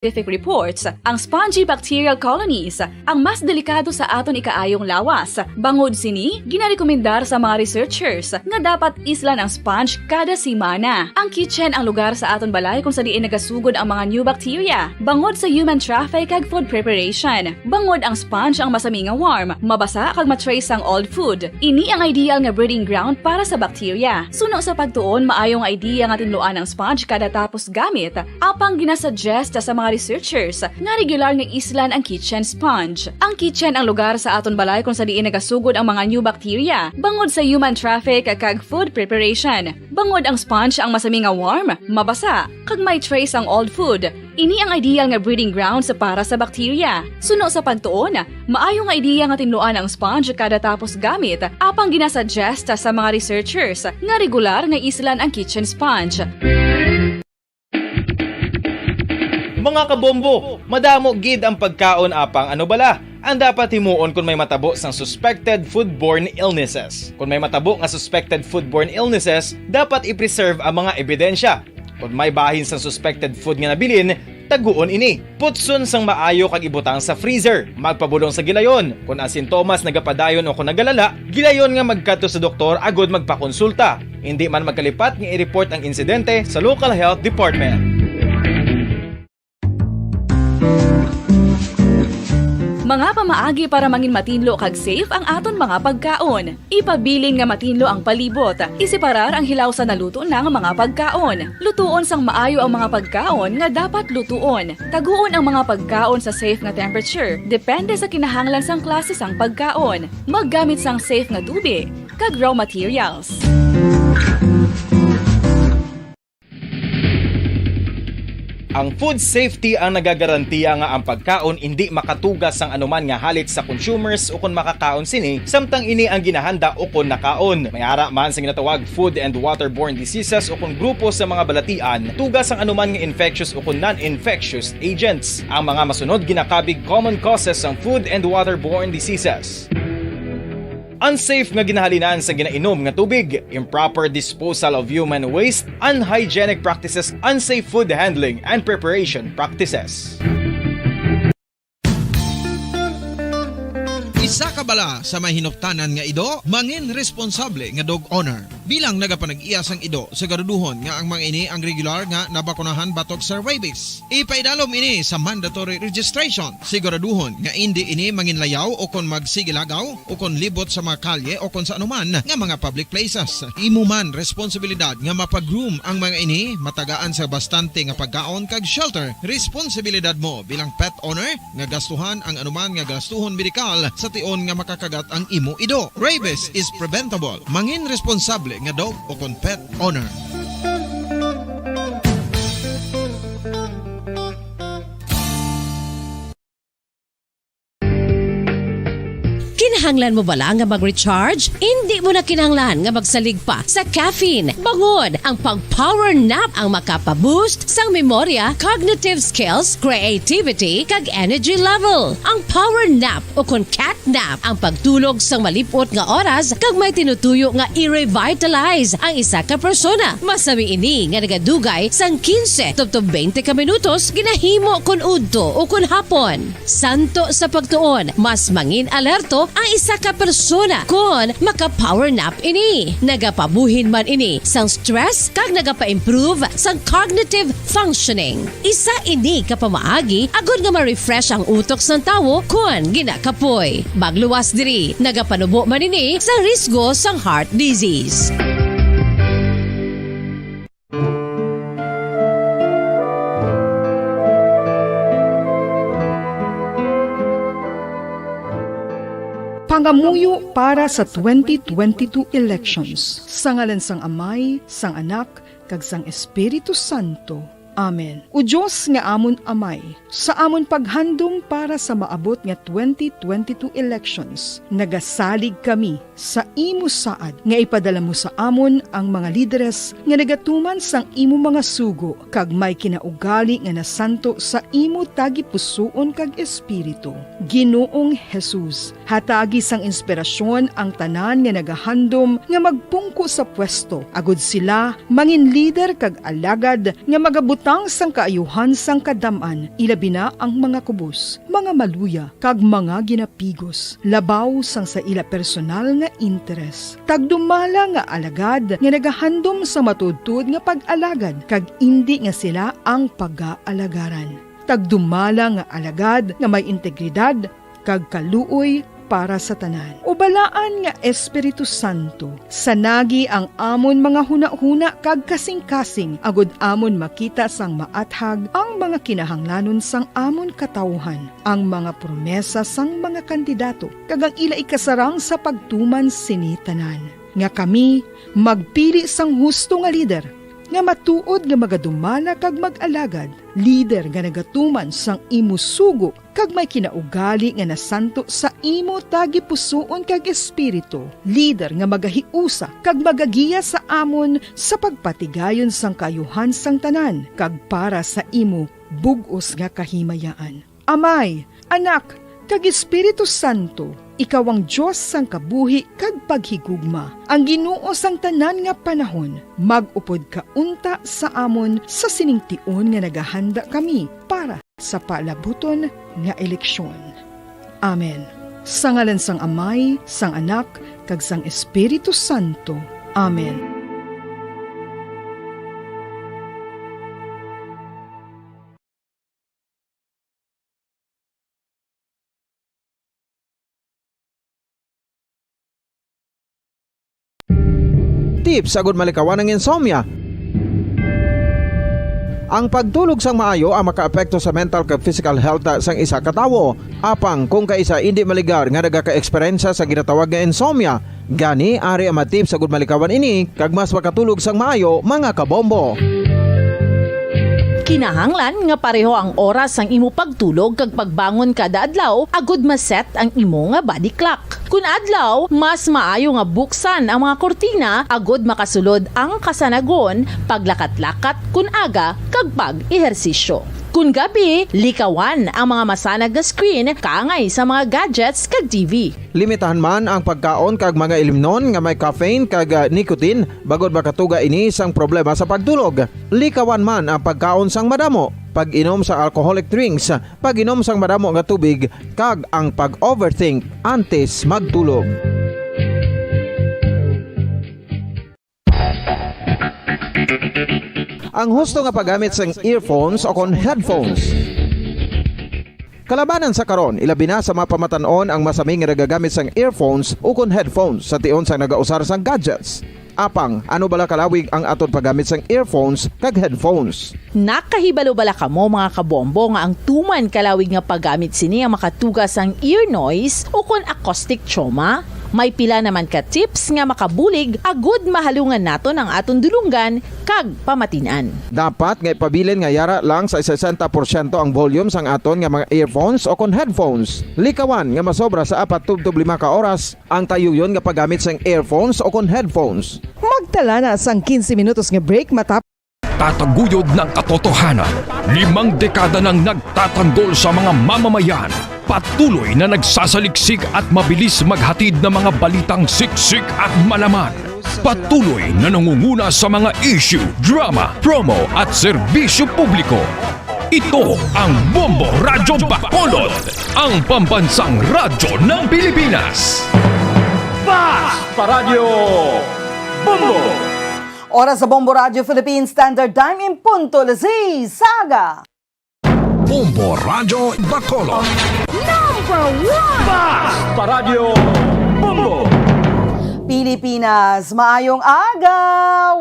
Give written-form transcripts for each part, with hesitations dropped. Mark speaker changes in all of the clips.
Speaker 1: scientific reports, ang spongy bacterial colonies ang mas delikado sa aton ikaayong lawas. Bangod sini, ginarekomendar sa mga researchers nga dapat islan ang sponge kada simana. Ang kitchen ang lugar sa aton balay kung sa diin nagasugod ang mga new bacteria. Bangod sa human traffic kag food preparation. Bangod ang sponge ang masami nga warm, mabasa kag matrace ang old food. Ini ang ideal nga breeding ground para sa bacteria. Suno sa pagtuon, maayong idea nga tinluan ang sponge kada tapos gamit. Apang ginasuggest sa mga researchers nga regular nga islan ang kitchen sponge. Ang kitchen ang lugar sa aton balay kung sa diin nagasugod ang mga new bacteria. Bangod sa human traffic kag food preparation. Bangod ang sponge ang masami nga warm, mabasa, kag may trace ang old food. Ini ang ideal nga breeding grounds para sa bacteria. Suno sa pagtuon, maayong nga idea nga tinluan ang sponge kada tapos gamit. Apang ginasuggest sa mga researchers nga regular nga islan ang kitchen sponge.
Speaker 2: Mga kabombo, madamo gid ang pagkaon apang ano bala. Ang dapat himuon kung may matabo sang suspected foodborne illnesses. Kung may matabo nga suspected foodborne illnesses, dapat i-preserve ang mga ebidensya. Kung may bahin sang suspected food nga nabilin, taguon ini. Putson sang maayo kag ibutang sa freezer. Magpabulong sa gilayon. Kung ang sintomas nagapadayon o kung nagalala, gilayon nga magkadto sa doktor agod magpakonsulta. Hindi man magkalipat nga i-report ang insidente sa local health department.
Speaker 1: Mga pamaagi para mangin matinlo kag safe ang aton mga pagkaon. Ipabilin nga matinlo ang palibot. Isiparar ang hilaw sa naluto ng mga pagkaon. Lutuon sang maayo ang mga pagkaon nga dapat lutuon. Taguon ang mga pagkaon sa safe nga temperature. Depende sa kinahanglan sang klase sang pagkaon. Maggamit sang safe nga tubig kag raw materials.
Speaker 2: Ang food safety ang nagagarantiya nga ang pagkaon hindi makatugas sang anuman nga halit sa consumers o kung makakaon sini, samtang ini ang ginahanda o kung nakaon. May ara man sa ginatawag food and waterborne diseases o kung grupo sa mga balatian, tugas ang anuman nga infectious o kung non-infectious agents. Ang mga masunod ginakabig common causes ng food and waterborne diseases. Unsafe nga ginahalinan sa ginainom nga tubig, improper disposal of human waste, unhygienic practices, unsafe food handling and preparation practices.
Speaker 3: Isa ka bala sa may hinuptanan nga ido, mangin responsable nga dog owner. Bilang nagapanag-iyas ang ido, siguraduhon nga ang mga ini ang regular nga nabakunahan batok sa rabies. Ipaidalom ini sa mandatory registration. Siguraduhon nga hindi ini manginlayaw o kon magsigilagaw o kon libot sa mga kalye o kon sa anuman nga mga public places. Imo man responsibilidad nga mapag-groom ang mga ini, matagaan sa bastante nga pagkaon kag shelter. Responsibilidad mo bilang pet owner nga gastuhan ang anuman nga gastuhon medikal sa tion nga makakagat ang imo ido. Rabies is preventable. Mangin responsable nga dog o kon pet owner.
Speaker 4: Kinahanglan mo bala nga mag-recharge? Hindi mo na kinahanglan nga magsalig pa sa caffeine. Bangod, ang pang-power nap ang makapaboost sang memorya, cognitive skills, creativity, kag energy level. Ang power nap o kon cat nap ang pagtulog sang malipot nga oras kag may tinutuyo nga i-revitalize ang isa ka persona. Masami ini nga nagadugay sang 15 tubtob 20 ka minutos ginahimo kun udto o kun hapon. Santo sa pagtuon, mas mangin alerto ang isa ka persona kung maka-power nap ini. Nagapabuhin man ini sang stress kag nagapa-improve sang cognitive functioning. Isa ini kapamaagi agud nga ma-refresh ang utok sang tawo kung ginakapoy. Magluwas diri, nagapanubo man ini sa risgo sang heart disease.
Speaker 5: Pangamuyo para sa 2022 elections. Sa ngalan sang Amay, sang Anak, kag sang Espiritu Santo. Amen. O Diyos nga amon Amay, sa amon paghandom para sa maabot nga 2022 elections, nagasalig kami sa imo saad nga ipadala mo sa amon ang mga lideres nga nagatuman sang imo mga sugo kag may kinaugali nga nasanto sa imo tagipusoon kag espiritu. Ginoong Jesus, hatagi sang inspirasyon ang tanan nga nagahandom nga magpungko sa pwesto agud sila mangin lider kag alagad nga magabot butang sang kaayuhan sang kadaman, ilabi na ang mga kubos, mga maluya, kag mga ginapigos, labaw sang sa ila personal nga interes. Tagdumala nga alagad nga nagahandom sa matudtud nga pag-alagad, kag indi nga sila ang pag-aalagaran. Tagdumala nga alagad nga may integridad, kag kaluoy para sa tanan. Ubalaan nga Espiritu Santo, sanagi ang amon mga huna-huna kag kasing-kasing, agod amon makita sang maathag ang mga kinahanglanon sang amon katawhan, ang mga promesa sang mga kandidato, kag ang ila ikasarang sa pagtuman sini tanan. Nga kami magpili sang husto nga lider, nga matuod nga magadumala kag mag-alagad, lider nga nagatuman sang imo sugo kag may kinaugali nga nasanto sa imo tagi pusoon kag espiritu, lider nga magahiusa kag magagiya sa amon sa pagpatigayon sang kayuhan sang tanan kag para sa imo bug-os nga kahimayaan. Amay, Anak, kag Espiritu Santo, ikaw ang Diyos sang kabuhi kag paghigugma. Ang Ginoo sang tanan nga panahon, mag-upod ka unta sa amon sa siningtion nga nagahanda kami para sa palabuton nga eleksyon. Amen. Sa ngalan sang Amay, sang Anak, kag sang Espiritu Santo. Amen.
Speaker 3: Tips agud malikawan ng insomnia. Ang pagtulog sang maayo ang makaapekto sa mental kag physical health sang isa ka tawo. Apang kung kaisa hindi maligar nga nagaka-eksperyensya sa ginatawag nga insomnia, gani ari ang tips agud malikawan ini kag mas makatulog sang maayo mga kabombo.
Speaker 6: Kinahanglan nga pareho ang oras ang imo pagtulog kag pagbangon kada adlaw agud maset ang imo nga body clock. Kun adlaw, mas maayo nga buksan ang mga kortina agud makasulod ang kasanagon, paglakat-lakat kun aga kag pag-ehersisyo. Kun gabi, likawan ang mga masanag nga screen kaangay sa mga gadgets kag TV.
Speaker 3: Limitahan man ang pagkaon kag mga ilimnon nga may caffeine kag nicotine bagod makatuga ini sang problema sa pagtulog. Likawan man ang pagkaon sang madamo, pag-inom sa alcoholic drinks, pag-inom sang madamo nga tubig kag ang pag-overthink antes magtulog. Ang husto nga paggamit sang earphones o kon headphones. Kalabanan sa karon, ilabi na sa mga pamatanon ang masaming nga nagagamit sang earphones o kon headphones sa tion sang nagausar sang gadgets. Apang, ano bala kalawig ang aton paggamit sang earphones kag headphones?
Speaker 6: Nakahibalo bala kamo mga kabombo nga ang tuman kalawig nga paggamit sini ang makatugas ang ear noise o kon acoustic trauma? May pila naman ka tips nga makabulig agud mahalungan naton ang aton dulunggan kag pamatinan.
Speaker 3: Dapat nga ipabilin nga yara lang sa 60% ang volume sang aton nga mga earphones o kon headphones. Likawan nga masobra sa 4-5 ka oras ang tayuyon nga paggamit sang earphones o kon headphones.
Speaker 5: Magtala na sang 15 minutos nga break matapos
Speaker 7: Tataguyod ng katotohanan. 5 dekada nang nagtatanggol sa mga mamamayan. Patuloy na nagsasaliksik at mabilis maghatid ng mga balitang siksik at malaman. Patuloy na nangunguna sa mga issue, drama, promo at serbisyo publiko. Ito ang Bombo Radyo Bacolod, ang pambansang radyo ng Pilipinas. Paradyo Bombo!
Speaker 8: Oras sa Bombo Radio Philippine Standard Time in punto las 6, Saga!
Speaker 7: Bombo Radyo Bacolod.
Speaker 8: Number 1!
Speaker 7: Paradyo Bombo!
Speaker 8: Pilipinas, maayong aga!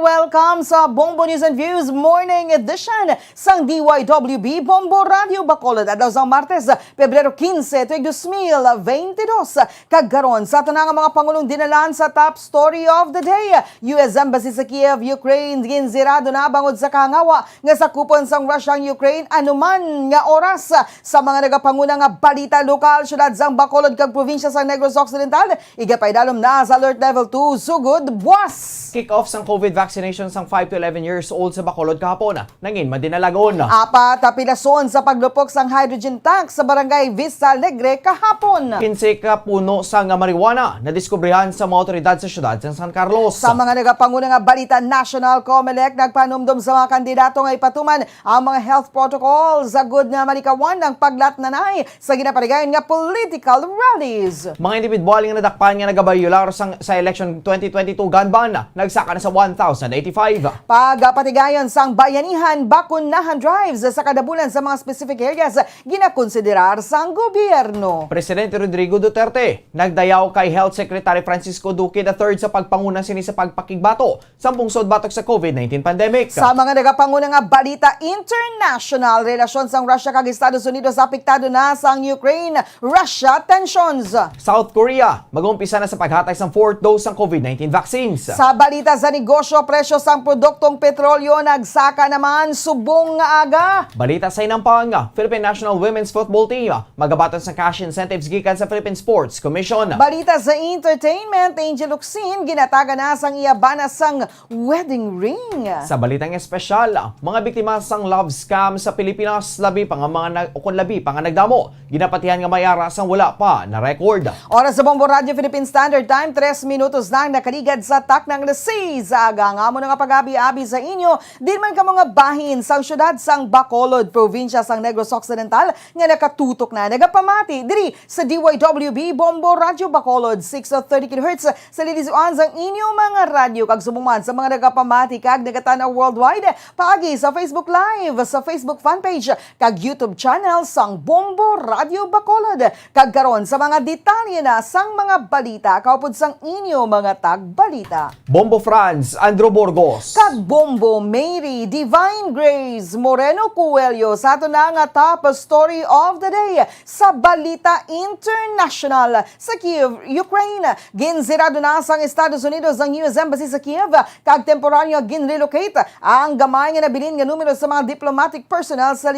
Speaker 8: Welcome sa Bombo News and Views Morning Edition sang DYWB Bombo Radio Bacolod. Adlaw sang Martes, Pebrero 15, tuig 2022. Kagkaron sa tanang mga pangulong dinalan sa top story of the day. US Embassy sa Kiev, Ukraine, ginzirado na bangod sa kangawa nga sakupon sang Russia-Ukraine anuman nga oras. Sa mga nagapanguna nga balita lokal, syudad sang Bacolod kag probinsya sang Negros Occidental, igapay dalom na sa alert level Level 2 sugod buwas.
Speaker 9: Kick-off sang COVID vaccination sang 5 to 11 years old sa Bacolod kahapon. Nangin madinalagon.
Speaker 8: Apat na pilason sa paglupok sang hydrogen tank sa barangay Vista Alegre kahapon.
Speaker 9: 15 ka puno sang marijuana na diskubrihan sa mga otoridad sa syudad ng San Carlos.
Speaker 8: Sa mga nagapanguna nga balita, National COMELEC nagpanumdum sa mga kandidato nga ipatuman ang mga health protocols sa good nga manikawan ng paglatnanay sa ginapaligayon nga political rallies.
Speaker 9: Mga individual nga nadakpan nga nagabayular sa election 2022 gun ban nagsaka na sa 1,085.
Speaker 8: Pagpatigayon sang bayanihan bakunahan drives sa kadabulan sa mga specific areas ginakonsiderar sang gobyerno.
Speaker 9: Presidente Rodrigo Duterte nagdayaw kay Health Secretary Francisco Duque III sa pagpanguna sini sa pagpakigbato sa pungsod batok sa COVID-19 pandemic.
Speaker 8: Sa mga nagapanguna nga balita, international relasyon sang Russia kag Estados Unidos apektado na sang Ukraine-Russia tensions.
Speaker 9: South Korea mag-umpisa na sa paghatay sang 4th dose ng COVID-19 vaccines.
Speaker 8: Sa balita sa negosyo, presyo sang produktong petrolyo nagsaka naman subong nga aga.
Speaker 9: Balita sa inampang, Philippine National Women's Football Team magabaton sa cash incentives gikan sa Philippine Sports Commission.
Speaker 8: Balita sa entertainment, Angel Luxin ginataga na sang iyabana sang wedding ring.
Speaker 9: Sa balitang espesyal, mga biktima sang love scam sa Pilipinas labi pa nga nagdamo. Ginapatihan nga mayara sang wala pa na record.
Speaker 8: Oras sa Bombo Radio Philippine Standard Time, 3 minutos lang nakaligad sa tak ng Lasez. Aga nga mo nga pag-abi-abi sa inyo, din man ka mga bahin sang syudad sang Bacolod, probinsya sang Negros Occidental nga nakatutok na nagapamati diri sa DYWB Bombo Radio Bacolod 630 kHz sa lilisuan sang inyo mga radyo kag sumuman sa mga nagapamati kag nagatanaw worldwide paagi sa Facebook Live, sa Facebook fanpage kag YouTube channel sang Bombo Radio Bacolod. Kag karon sa mga detalye na sang mga balita kaupod sang inyo mga tagbalita.
Speaker 9: Bombo France, Andrew Burgos.
Speaker 8: Kag Bombo Mary Divine Grace Moreno Coelho sa ato na nga top story of the day sa balita international. Sa Kiev, Ukraine, ginzirado na sang Estados Unidos ang US Embassy sa Kiev kag temporaryo ginrelocate ang gamay nga nabilin nga numero sa mga diplomatic personnel sa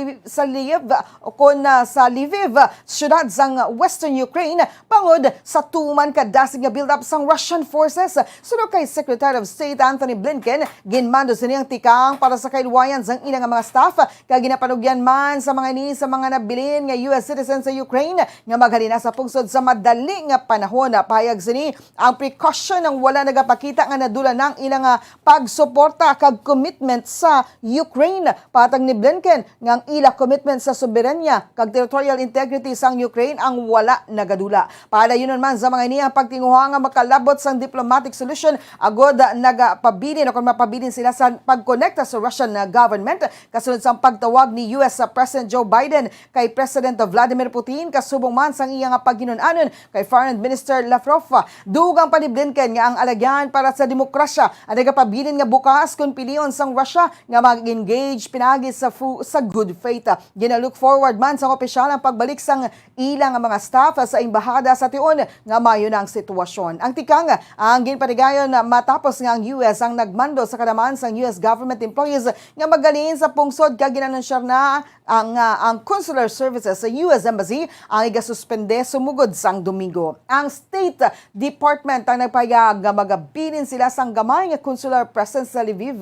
Speaker 8: Lviv, syudad sang Western Ukraine pangod sa tuman kadasig nga build-up sang Russian forces. Sunod kay Secretary of State Anthony Blinken, ginmando siniyang tikang para sa kailwayan sang ilang mga staff kag ginapanugyan man sa mga nabilin nga US citizens sa Ukraine nga maghalina sa pungsod sa madali nga panahon. Pahayag sini ang precaution ng wala nagapakita nga nadula ng ilang pagsuporta kag commitment sa Ukraine. Patag ni Blinken nga ang ila commitment sa soberanya kag territorial integrity sang Ukraine ang wala nagadula. Padayon man sa mga iniyang pagtinguha nga makalabot sang diplomatic solution agod nagapabilin o kung mapabilin sila sa pagkonekta sa Russian government kasunod sang pagtawag ni US President Joe Biden kay President Vladimir Putin kasubong man sang iyang paghinunanon kay Foreign Minister Lavrov. Dugang pa ni Blinken nga ang alagyan para sa demokrasya ang nagapabilin nga bukas kung piliyon sang Russia nga mag-engage pinagi sa good faith. Ginalook forward man sang opisyal ang pagbalik sang ilang mga staff sa embahada sa tiyon nga mayo na ang sitwasyon. Ang tikang ang ginpatigayon matapos nga ang US ang nagmando sa kadaman sang US government employees nga magalin sa pungsod kag ginanunsyar na ang consular services sa US Embassy ang igasuspende sumugod sang Domingo. Ang State Department ang nagpayag nga magabilin sila sang gamay nga consular presence sa Lviv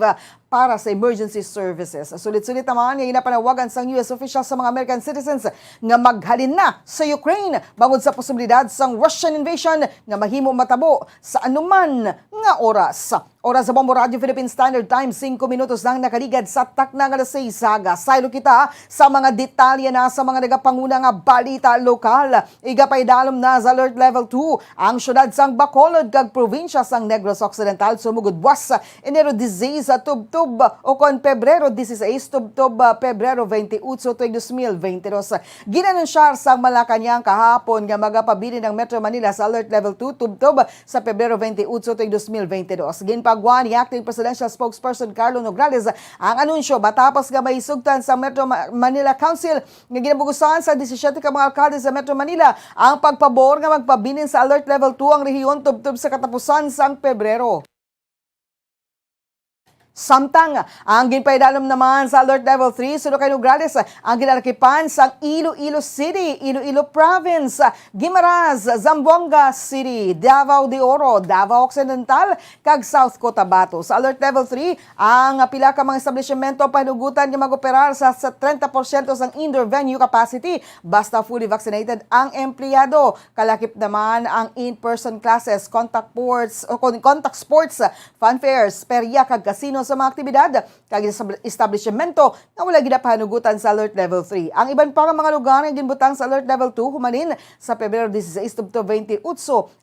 Speaker 8: para sa emergency services. Sulit-sulit naman nga ginapanawagan sang US officials sa mga American citizens nga maghalin na sa Ukraine bangod sa posibilidad sang Russian invasion nga mahimo matabo sa anuman nga oras. Oras sa Bombo Radio Philippine Standard Time, 5 minutos lang nakaligad sa takna nga sa isaga. Saylo kita sa mga detalye na sa mga nagapanguna nga balita lokal. Igapay dalom na sa alert level 2 ang syudad sang Bacolod kag probinsya sang Negros Occidental sumugod buwas sa Enero 16 sa tubtub o kon Pebrero 16 tubtub Pebrero 28 tuig 2022. Ginanunsyar sang Malacañang kahapon nga magapabilin ng Metro Manila sa alert level 2 tubtub sa Pebrero 28 tuig 2022. Ginpagwa ni Acting Presidential Spokesperson Carlo Nograles ang anunsyo matapos nga maisugtan sa Metro Manila Council nga ginabugusan sa 17 ka mga alkalde sa Metro Manila ang pagpabor nga magpabilin sa alert level 2 ang rehiyon tubtub sa katapusan sang Pebrero. Samtang ang ginpaidalom naman sa Alert Level 3 suno kay Nograles ang ginarakipan sa Iloilo City, Iloilo Province, Guimaras, Zamboanga City, Davao de Oro, Davao Occidental, kag South Cotabato. Sa Alert Level 3, ang pila ka mga establishmento panugutan nga mag-operar sa 30% sang indoor venue capacity basta fully vaccinated ang empleyado. Kalakip naman ang in-person classes, contact sports, fun fairs, perya kag casino sa mga aktibidad kag establishmento nga wala ginapahanugutan sa Alert Level 3. Ang iban pa nga mga lugar nga ginbutang sa Alert Level 2 humanin sa Pebrero 16 to 28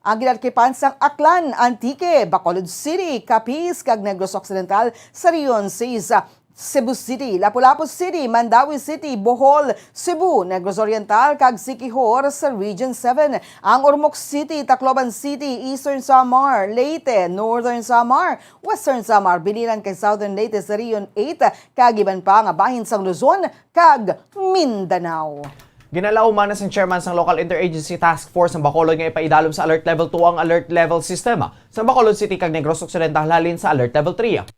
Speaker 8: ang ginarkipan sang Aklan, Antique, Bacolod City, Capiz kag Negros Occidental sa Rion 6. Cebu City, Lapu-Lapu City, Mandawi City, Bohol, Cebu, Negros Oriental, kag Siquijor sa Region 7. Ang Ormoc City, Tacloban City, Eastern Samar, Leyte, Northern Samar, Western Samar, biliran kay Southern Leyte sa Region 8, kag iban pa nga bahin sang Luzon, kag Mindanao.
Speaker 9: Ginalao man ang chairman ng Local Interagency Task Force ng Bacolod nga ipaidalom sa Alert Level 2 ang alert level system sa Bacolod City kag Negros Occidental halin sa Alert Level 3.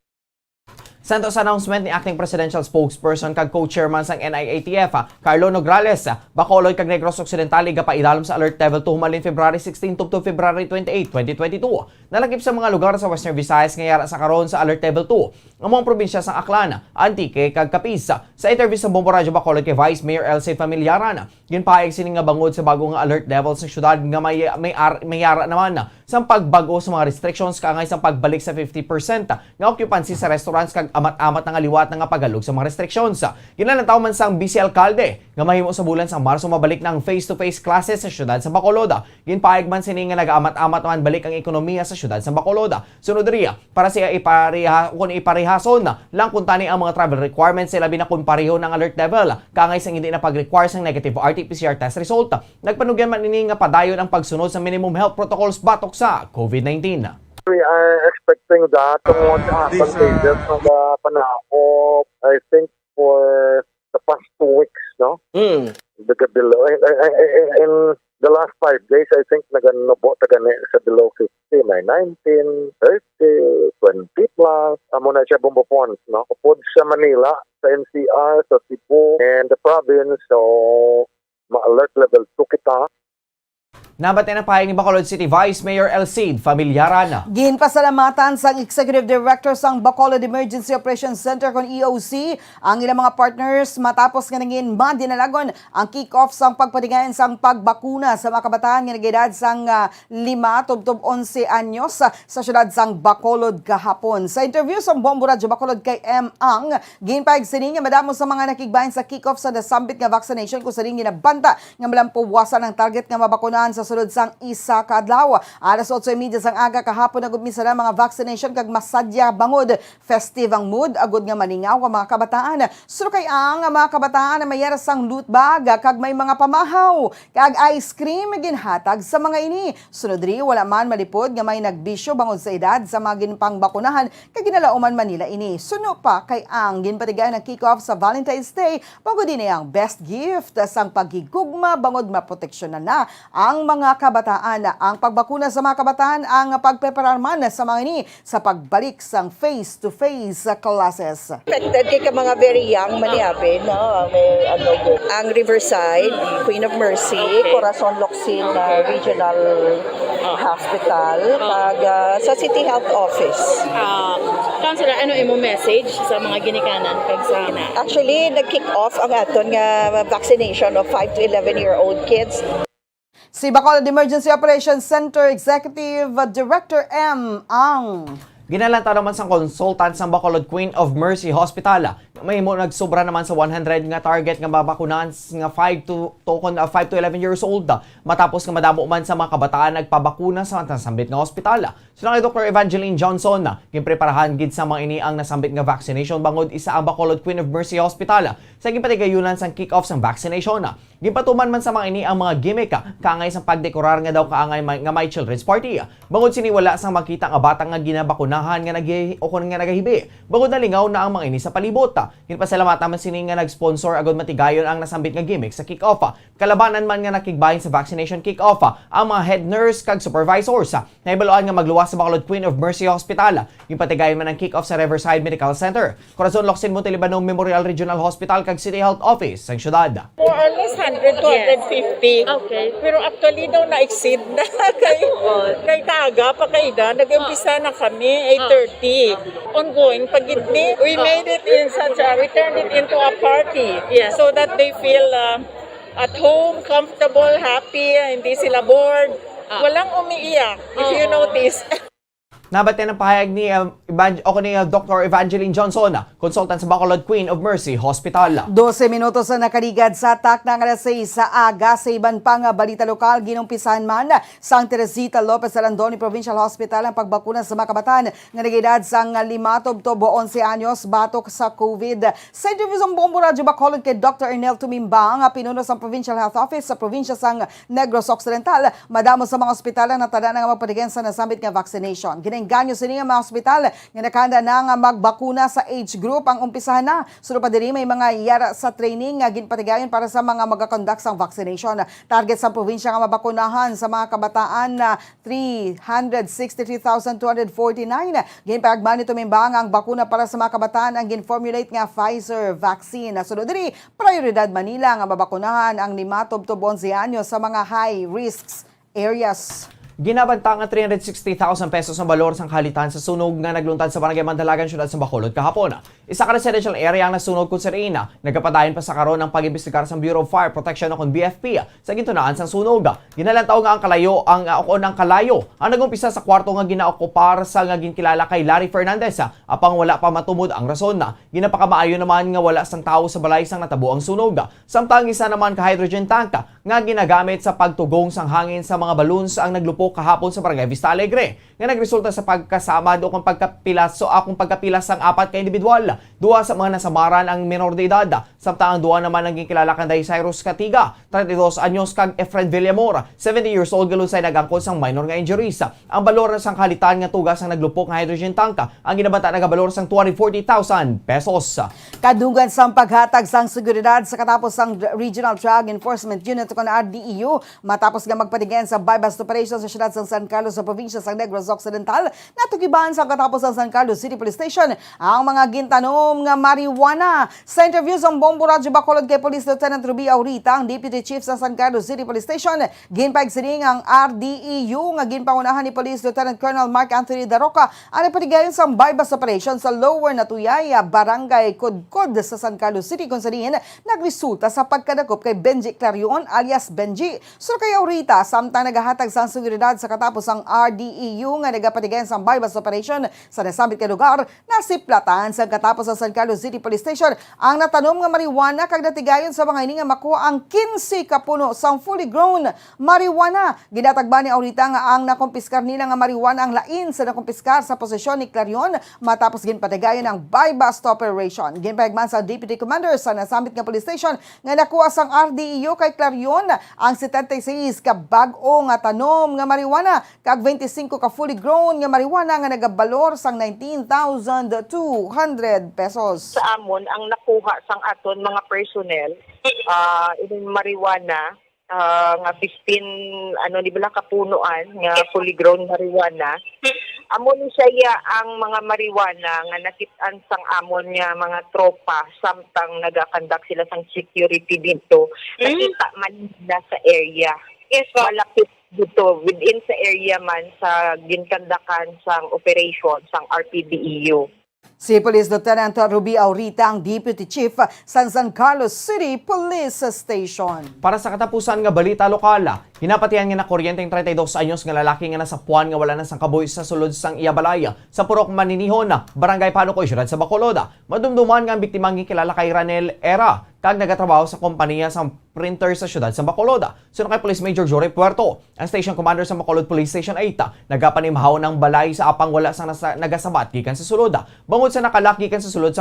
Speaker 9: Santos announcement ni acting presidential spokesperson kag co-chairman sang NIATF, Carlo Nograles, Bacolod kag Negros Occidental ipaidalom sa Alert Level 2 humalin February 16 to February 28, 2022. Nalagip sa mga lugar sa Western Visayas nga yara sa karon sa Alert Level 2. Ang mga probinsya sang Aklan, Antique kag Capiz. Sa interview sa Bombo Radio Bacolod kay Vice Mayor Elsie Familiaran, ginpaayag sini nga bangod sa bagong alert level sa syudad nga may yara naman sa pagbago sa mga restrictions kangay sa pagbalik sa 50% nga occupancy sa restaurants kag amat-amat nga liwat nga pagalog sa mga restrictions. Ginalataw man sang Vice Alcalde nga mahimo sa bulan sang Marso mabalik ng face-to-face classes sa syudad sa Bacolod. Ginpaayag man sini nga nag-amat-amat man balik ang ekonomiya sa syudad sa Bacolod. Sunod riya para siya iparihason lang kung tani ang mga travel requirements sila binakon pareho ng alert level kangay sang hindi na pag-require sang negative RT-PCR test result. Nagpanugyan man ini nga padayon ang pagsunod sa minimum health protocols batok sa COVID-19.
Speaker 10: We are expecting that tungod sa advantages ng panahon. I think for the past 2 weeks, no? Below in the last 5 days, I think naganobo tagani sa below 50, may 19, 30, 20 plus. Amo na siya bumbopon, no? Upod sa Manila, sa NCR, sa Cebu, and the province, so ma-alert level 2 kita.
Speaker 9: Nabat na pahayag ni Bacolod City Vice Mayor Elsie Familiaran.
Speaker 8: Ginpasalamatan sang Executive Director sang Bacolod Emergency Operations Center kon EOC ang ilang mga partners matapos nga nangin madinalagon ang kick-off sang pagpatigayon sang pagbakuna sa mga kabataan nga nag-edad sang 5 tubtob 11 anyos sa syudad sang Bacolod kahapon. Sa interview sang Bombo Radio Bacolod kay M. Ang, ginpahayag sini nga madamo sa mga nakigbahin sa kick-off sa nasambit nga vaccination kung sini ginabanta nga malampuwasan ang target nga mabakunahan sa sulod sang isa ka adlaw. Alas 8:30 sang aga kahapon nagumisa na mga vaccination kag masadya bangod. Festive ang mood agud nga maningaw ang mga kabataan. Suno kay ang mga kabataan na mayara sang loot bag kag may mga pamahaw kag ice cream ginhatag sa mga ini. Sunod ri wala man malipod nga may nagbisyo bangod sa edad sa mga ginpang bakunahan kag ginalauman Manila ini. Suno pa kay ang ginpatigayon ang kick-off sa Valentine's Day bangod din ang best gift sang paghigugma bangod maproteksyonan na ang mga kabataan. Ang pagbakuna sa mga kabataan ang pagpreparar man sa mga ini sa pagbalik sang face-to-face classes.
Speaker 11: Affected kay ka mga very young maniapi, no? May ang Riverside, Queen of Mercy, Corazon Locsin Regional Hospital, pag sa City Health Office.
Speaker 12: Councilor, ano imo message sa mga ginikanan kag sa
Speaker 11: Actually, nag-kick off ang aton nga vaccination of 5 to 11-year-old kids.
Speaker 8: Si Bacolod Emergency Operations Center Executive Director M. Ang.
Speaker 9: Ginalanta naman sa consultant sa Bacolod Queen of Mercy Hospital. May mo nagsobra naman sa 100 nga target nga babakunahan nga 5 to 11 years old matapos nga madamo man sa mga kabataan nagpabakuna sa nasambit nga ospital. Sila kay Dr. Evangeline Johnson, ginpreparahan gid sa mga ini ang nasambit nga vaccination bangod isa ang Bacolod Queen of Mercy Hospital sa gipatigayunan sang kick-off sang vaccination. Ginpatuman man sa mga ini ang mga gimmick kaangay sa pagdekorar nga daw kaangay nga may children's party. Bangod siniwala sang makita nga bata nga ginabakunahan nga nagahibi. Bangod nalingaw na ang mga ini sa palibot. Ginpasalamat naman sini nga nag-sponsor agad matigayon ang nasambit nga gimmick sa kick-off. Kalabanan man nga nakigbahin sa vaccination kick-off ang mga head nurse kag supervisors. Naibaluan nga magluwas sa Bacolod Queen of Mercy Hospital. Ginpatigayon man ang kick-off sa Riverside Medical Center, Corazon Locsin Montelibano Memorial Regional Hospital kag City Health Office sa syudad.
Speaker 13: More or less 100 to 150. Okay. Pero actually daw na-exceed na kay Kaga pa kaida. Nag-umpisa na kami 8:30. Ongoing pagitni. We made it in such a, we turned it into a party. Yeah. So that they feel at home, comfortable, happy, hindi sila bored. Walang umiiyak, if you notice.
Speaker 9: Nabate ng pahayag ni Dr. Evangeline Johnson, consultant sa Bacolod Queen of Mercy Hospital.
Speaker 8: 12 minutos na nakaligad sa tak ng alas 6 sa aga sa iban pang balita lokal. Ginumpisahan man sa Teresita Lopez Arandoni Provincial Hospital ang pagbakuna sa mga kabataan nga nag-edad sang 5 to 11 anyos batok sa COVID. Sa interview sa Bombo Radio Bacolod kay Dr. Ernel Tumimbang, pinuno sa Provincial Health Office sa probinsya sang Negros Occidental, madamo sa mga ospital na tada nga magpadigyan sa nasambit nga vaccination. Ganyo sa mga ospital nga nakahanda na nga magbakuna sa age group ang umpisahan na. Sunod pa diri may mga yara sa training nga ginpatigayon para sa mga magakonduct sang vaccination. Target sa probinsya nga mabakunahan sa mga kabataan na 363,249. Ginpagman nito mimbang ang bakuna para sa mga kabataan ang ginformulate nga Pfizer vaccine. Sunod diri prioridad Manila nga mabakunahan ang 5 to 11 anyos sa mga high risks areas.
Speaker 9: Ginabanta nga 360,000 pesos ang balor sang kalitan sa sunog nga nagluntad sa Barangay Mandalagan, syudad sa Bacolod kahapon. Isa ka residential area ang nasunog kung sirina. Nagkapadayon pa sa karon ng pag-imbestigar sa Bureau of Fire Protection o BFP sa gintunaan sang sunog. Ginalantaw nga ang kalayo ang nagumpisa sa kwarto nga ginaokupar sa nga ginkilala kay Larry Fernandez. Apang wala pa matumod ang rason na. Ginapakamaayo naman nga wala sang tao sa balay sang natabo ang sunog. Samtang isa naman ka hydrogen tank nga ginagamit sa pagtugong sang hangin sa mga balloons ang naglupok kahapon sa Barangay Vista Alegre nga nagresulta sa pagkasama o kung pagkapilas sang 4 ka individual. 2 sa mga nasamaran ang menor de edad, samtang ang 2 naman ang gikilala kanday Cyrus Katiga, 32 anyos kag Efred Villamor, 70 years old galusay nagangkon sang minor nga injuries. Ang balor sang kalitan nga tugas ang naglupok nga hydrogen tank ang ginabanta nagabalor sang 240,000 pesos.
Speaker 8: Kadunggan sang paghatag sang seguridad sa katapos sang Regional Drug Enforcement Unit kon RDEU matapos nga magpatigyan sa bypass operation sa syudad sang San Carlos sa probinsya sang Negros Occidental, natugiban sa katapos sang San Carlos City Police Station ang mga gintanom nga marijuana. Sa interview sa Bombo Radio Bacolod kay Police Lieutenant Ruby Aurita, ang Deputy Chief sa San Carlos City Police Station, ginpaigsining ang RDEU nga ginpangunahan ni Police Lieutenant Colonel Mark Anthony Daroca ang napatigayon sa bypass operation sa Lower Natuyay, Barangay Kudkod sa San Carlos City kung saan nagresulta sa pagkadakop kay Benji Clarion alias Benji. So kay Aurita, samtang naghahatag sa seguridad sa katapos ang RDEU nga nagapatigayon sa bypass operation sa nasambit ka lugar, nasiplatan sa katapos sa San Carlos City Police Station ang natanom nga marijuana kag natigayon sa mga ini nga makuha ang 15 ka puno sang fully grown marijuana. Ginatagba ni Aurita nga ang nakumpiskar nila nga marijuana ang lain sa nakumpiskar sa posisyon ni Clarion matapos ginpatigayon ang bypass operation. Ginpahigman sa Deputy Commander sa nasambit nga police station nga nakuha sang RDEU kay Clarion ang 76 ka bag-o nga tanom nga marijuana kag 25 ka fully grown nga marijuana nga nagabalor sang 19,200 pesos.
Speaker 14: Sa amon ang nakuha sang aton mga personnel in marijuana nga 15 di bala kapunuan nga fully grown marijuana. Amon siya ang mga marijuana nga nakit-an sang amon nga mga tropa samtang nagakandak sila sang security dito. Nakita man na sa area. Yes, malapit dito within sa area man sa ginkandakan sang operation sang RPDEU.
Speaker 8: Si Police Lieutenant Ruby Aurita ang Deputy Chief sa San Carlos City Police Station.
Speaker 9: Para sa katapusan nga balita lokal, hinapatian nga na kuryenteng 32 anyos nga lalaki nga nasa puwan nga wala na sang kaboy sa sulod sang Iyabalay sa Purok Maninihon, Barangay Panukoy, syudad sa Bacolod. Madumduman nga ang biktimang gikilala kay Ranel Era kag nagatrabaho sa kompanya sa printer sa syudad sa Bacolod. Sunod kay Police Major Jory Puerto, ang Station Commander sa Bacolod Police Station 8, nagapanimhaw ng balay sa apang wala sang nagasabat gikan sa sulod. Bangod sa nakalak gikan sa sulod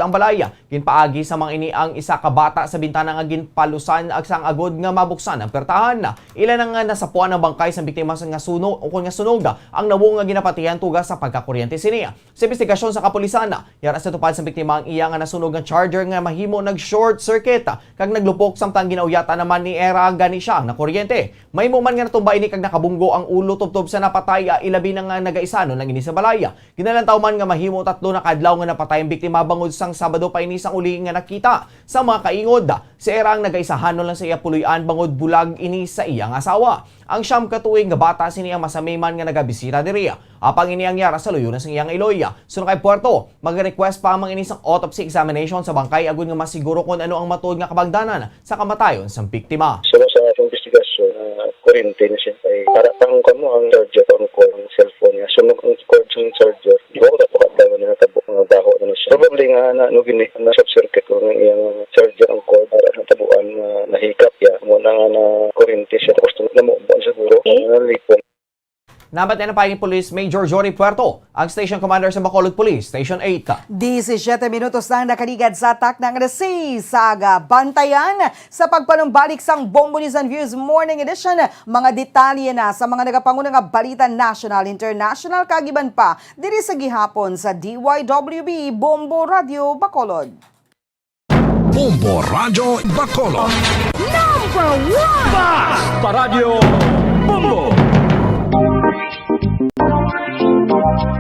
Speaker 9: ang balay, ginpaagi sa mga ini ang isa ka bata sa bintana nga ginpalusan ag sang agod nga mabuksan ang pertahan. Ilan ang nasapuan ng bangkay sa biktima nga sunog o kung nga sunog ang nawo nga ginapatihan tugas sa pagkakuryente siniya. Sa investigasyon sa kapulisan, yara sa tupad sa biktima ang iya nga nasunog nga charger nga mahimo nag-short circuit kag naglupok samtang ginauyata naman ni Era gani siya na kuryente. Mahimo man nga natumba ini kag nakabunggo ang ulo tubtob sa napatay ilabi na nga nagaisano lang ini sa balaya. Ginalantaw man nga mahimo 3 na kadlaw nga napatay ang biktima bangod sang Sabado pa ini sang uli nga nakita sa mga kaingod. Si Era ang nagaisahanon lang sa iya puluyan bangod bulag ini sa iyang asawa. Ang siyam katuig nga bata sini ang masamiman nga nagabisita diri. Apang ini ang yara sa luyo na sang iyang iloya. Sunod kay Puerto, mag-request pa ang inisang autopsy examination sa bangkay agud nga masiguro kung ano ang matuod nga kabangdanan sa kamatayon sang biktima.
Speaker 10: So sa investigasyon, kurente na siya ay para pang kamo ang charger ang cord ng cellphone niya. Sunog ang cord ng charger. Di ko dapat daw na natabok ng daho na siya. Probably nga na gini na short circuit ko ng iyang charger ang cord para natabuan na nahikap ya. Muna nga na kurente siya tapos na mo siguro nalipon.
Speaker 9: Nabat na pa ni Police Major Jory Puerto, ang Station Commander sa Bacolod Police, Station 8.
Speaker 8: 17 minutos lang nakaligad sa atak ng Resi Saga. Bantayan sa pagpanumbalik sang Bombo News and Views Morning Edition. Mga detalye na sa mga nagapangunang balita national, international, kagiban pa diri sa gihapon sa DYWB Bombo Radio Bacolod.
Speaker 7: Bombo Radio Bacolod.
Speaker 8: Number 1!
Speaker 7: Paradyo Bombo.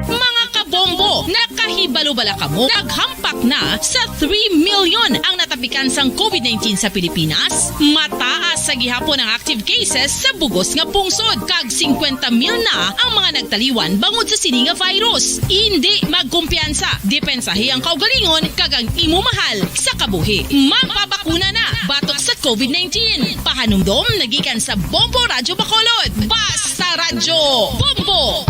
Speaker 15: Mga kabombo, nakahibalo-bala ka mo, naghampak na sa 3 million ang natapikan sang COVID-19 sa Pilipinas. Mataas sa gihapon ang active cases sa bugos nga pungsod. Kag 50 mil na ang mga nagtaliwan bangod sa sini nga virus. Hindi magkumpiyansa, depensahi ang kaugalingon kag ang imo mahal sa kabuhi. Magpabakuna na batok sa COVID-19. Pahanumdom nagikan sa Bombo Radio Bacolod. Basta Radyo Bombo!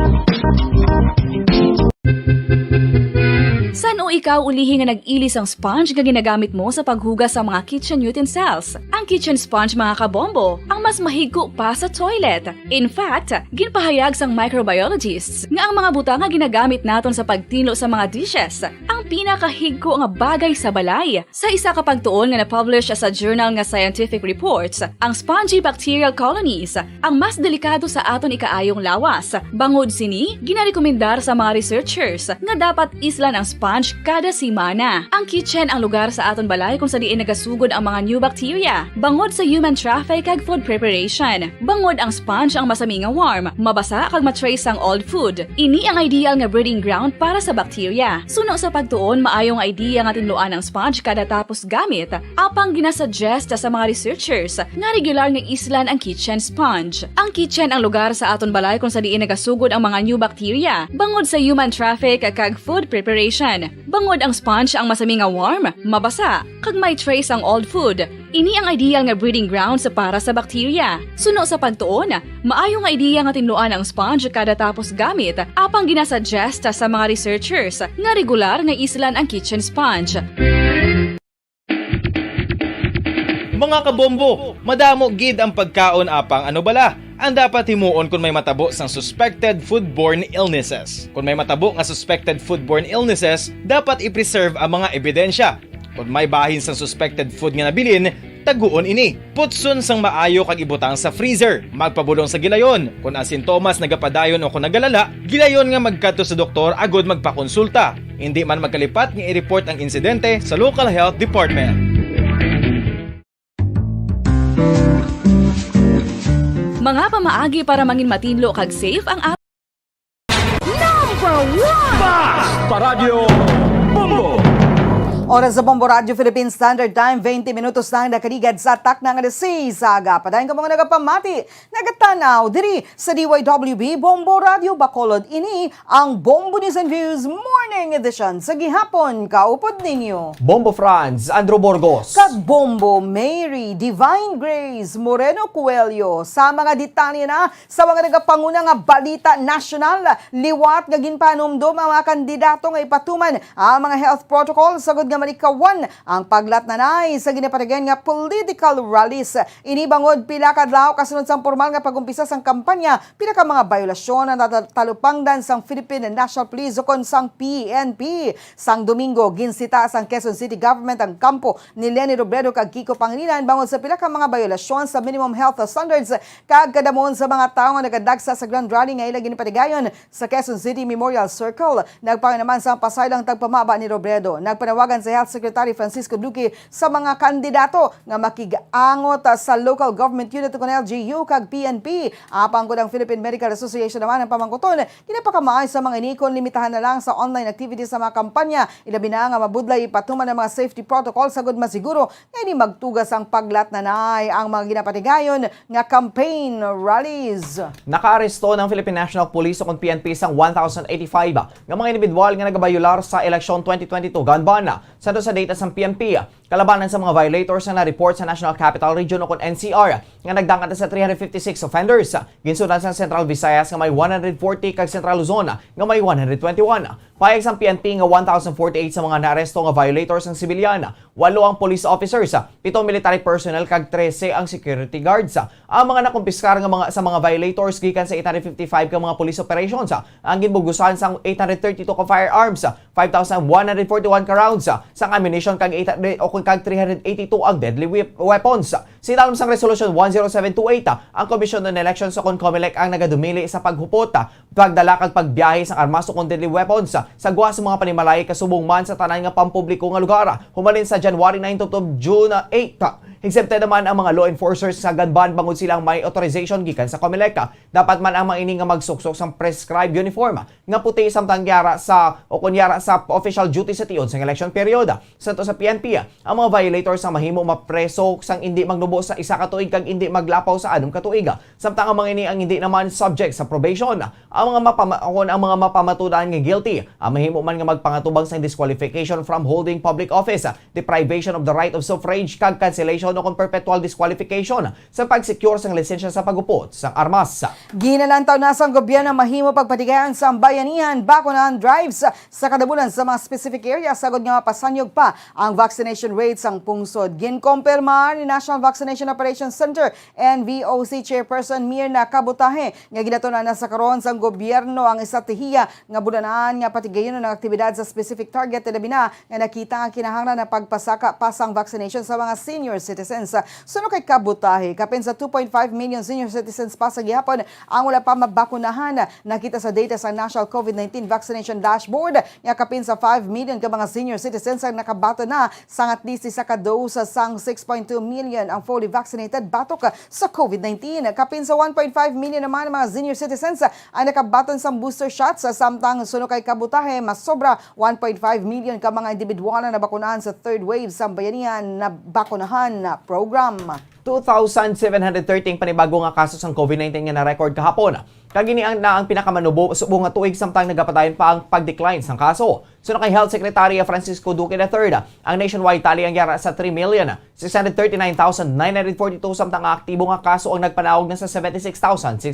Speaker 1: San o ikaw ulihi nga nag-ilis ang sponge nga ginagamit mo sa paghugas sa mga kitchen utensils? Ang kitchen sponge mga kabombo, ang mas mahigko pa sa toilet. In fact, ginpahayag sang microbiologists nga ang mga butang nga ginagamit naton sa pagtinlo sa mga dishes ang pinakahigko nga bagay sa balay. Sa isa ka pagtuon nga na-publish sa journal nga Scientific Reports, ang spongy bacterial colonies ang mas delikado sa aton ikaayong lawas. Bangod sini, ginarekomendar sa mga researchers nga dapat islan ang sponge kada simana. Ang kitchen ang lugar sa aton balay kung sa diin nagasugod ang mga new bacteria. Bangod sa human traffic kag food preparation. Bangod ang sponge ang masami nga warm, mabasa kag matrace ang old food. Ini ang ideal nga breeding ground para sa bacteria. Suno sa pagtuon, maayong idea nga tinluan ang sponge kada tapos gamit. Apang ginasuggest sa mga researchers nga regular nga islan ang kitchen sponge. Ang kitchen ang lugar sa aton balay kung sa diin nagasugod ang mga new bacteria. Bangod sa human traffic kag food preparation. Bangod ang sponge ang masami nga warm, mabasa, kag may trace ang old food. Ini ang ideal nga breeding ground sa para sa bacteria. Suno sa pagtuon, maayo nga idea nga tinluan ang sponge kada tapos gamit, apang ginasuggest sa mga researchers nga regular nga islan ang kitchen sponge.
Speaker 2: Mga kabombo, madamo gid ang pagkaon apang ano bala. Ang dapat himuon kung may matabo sang suspected foodborne illnesses. Kung may matabo nga suspected foodborne illnesses, dapat i-preserve ang mga ebidensya. Kung may bahin sang suspected food nga nabilin, taguon ini. Putson sang maayo kag ibutang sa freezer. Magpabulong sa gilayon. Kung ang sintomas nagapadayon o kung nagalala, gilayon nga magkadto sa doktor agud magpakonsulta. Hindi man magkalipat nga i-report ang insidente sa local health department.
Speaker 1: Mga pamaagi para mangin matinlo kag safe ang
Speaker 8: Number 1!
Speaker 7: Paradyo Bombo.
Speaker 8: Oras sa Bombo Radio Philippine Standard Time, 20 minutos lang nakaligad sa atak ng Resi Saga. Padayon ka mga nagapamati, nagatanaw diri sa DYWB Bombo Radio Bacolod. Ini ang Bombo News and Views Morning Edition sa gihapon. Kaupod ninyo
Speaker 9: Bombo Franz, Andrew Borgos.
Speaker 8: kag Bombo Mary Divine Grace Moreno Coelho sa mga detalye na sa mga nagapanguna nga balita national. Liwat nga ginpanumdum ang mga kandidato nga ipatuman ang mga health protocol sa nga malikawan ang paglatnanay sa ginapatigan nga political rallies. Inibangod pila ka adlaw kasunod sang formal nga pagumpisa sang kampanya, pila ka mga violasyon ang talupangdan sang Philippine National Police ukon sang PNP. Sang Domingo ginsita sang Quezon City Government ang kampo ni Leni Robredo kag Kiko Pangilinan bangod sa pila ka mga violasyon sa minimum health standards kag kadamon sa mga tawo nga nagadagsa sa grand rally nga ila ginapatigayon sa Quezon City Memorial Circle. Nagpanginaman sa pasaylang tagpamaba ni Robredo. Nagpanawagan sa Health Secretary Francisco Duque sa mga kandidato nga makigaangot sa local government unit kon LGU kag PNP. Apang ko ng Philippine Medical Association naman ang pamangkuton, kinapakamaay sa mga inikon limitahan na lang sa online activities sa mga kampanya. Ilabi na nga mabudlay ipatuman ng mga safety protocol sa good masiguro nga hindi magtugas ang paglatnanay ang mga ginapatigayon nga campaign rallies.
Speaker 9: Nakaaresto ng Philippine National Police o PNP sang 1,085 ng mga individual nga nagabayular sa eleksyon 2022 ganbana. Sa data sa PNP, kalabanan sa mga violators na na-report sa National Capital Region o NCR nga nagdangat sa 356 offenders. Ginsundan sa Central Visayas nga may 140 kag Central Luzon nga may 121. Payag sa PNP nga 1,048 sa mga naaresto nga violators ng sibilyan, 8 ang police officers, 7 military personnel kag 13 ang security guards. Ang mga nakumpiskar nga sa mga violators gikan sa 855 ka mga police operations, ang ginbugusan sa 832 ka firearms, 5,141 ka rounds, sa ammunition kag 382 ang deadly weapons. Sinalom sang Resolution 10728, ang Commission on Elections o COMELEC ang nagadumili sa paghupot, pagdala kag pagbiyahe sa armas o deadly weapons sa guwa sa mga panimalay kasubong man sa tanan nga pampubliko nga lugar. Humalin sa January 9 to June 8. Exempted naman ang mga law enforcers sa ganban bangod silang may authorization gikan sa COMELEC. Dapat man ang mga ini nga magsuksok sa prescribed uniform nga puti samtang yara sa o kunyara sa official duty sa tiyon sa election period. Sa PNP, ang mga violators ang mahimo mapreso sang hindi magnubo sa isa ka tuig kag hindi maglapaw sa 6 ka tuig. Samtang ang mga ini ang hindi naman subject sa probation. Ang mga mapamatudan nga guilty, ang mahimo man nga magpangatubang sa disqualification from holding public office, deprivation of the right of suffrage kag cancellation o perpetual disqualification sa pag-secure sang lisensya sa pagupot sang armas.
Speaker 8: Ginalantaw na sa gobyerno mahimo pagpatigayan sa bayanihan bakunahan drives sa kadabulan sa mga specific areas sagod nga mapasanyog pa ang vaccination rates sang pungsod. Ginkompirma ni National Vaccination Operations Center NVOC Chairperson Mirna Kabutahe nga ginatunan na sa karon sang gobyerno ang estratehiya nga bulanaan nga patigayon ng aktibidad sa specific target labi na nga nakita ang kinahanglan na pagpasaka pasang vaccination sa mga senior citizens. Suno kay Kabutahe, kapin sa 2.5 million senior citizens pa sa gihapon ang wala pa mabakunahan. Nakita sa data sa National COVID-19 Vaccination Dashboard nga kapin sa 5 million ka mga senior citizens ang nakabato na sang at least isa ka dose sang 6.2 million ang fully vaccinated batok sa COVID-19. Kapin sa 1.5 million naman mga senior citizens ang nakabaton sa booster shots samtang suno kay Kabutahe mas sobra 1.5 million ka mga individual na nabakunahan sa third wave sa bayanihan na bakunahan na program.
Speaker 9: 2,713 panibago nga kaso sang COVID-19 nga na-record kahapon. Kagini ang pinakamanubo subong nga tuig samtang nagapadayon pa ang pag-decline sang kaso. Suno kay Health Secretary Francisco Duque III, ang nationwide tally ang yara sa 3,639,942 samtang ang aktibo nga kaso ang nagpanawag na sa 76,609.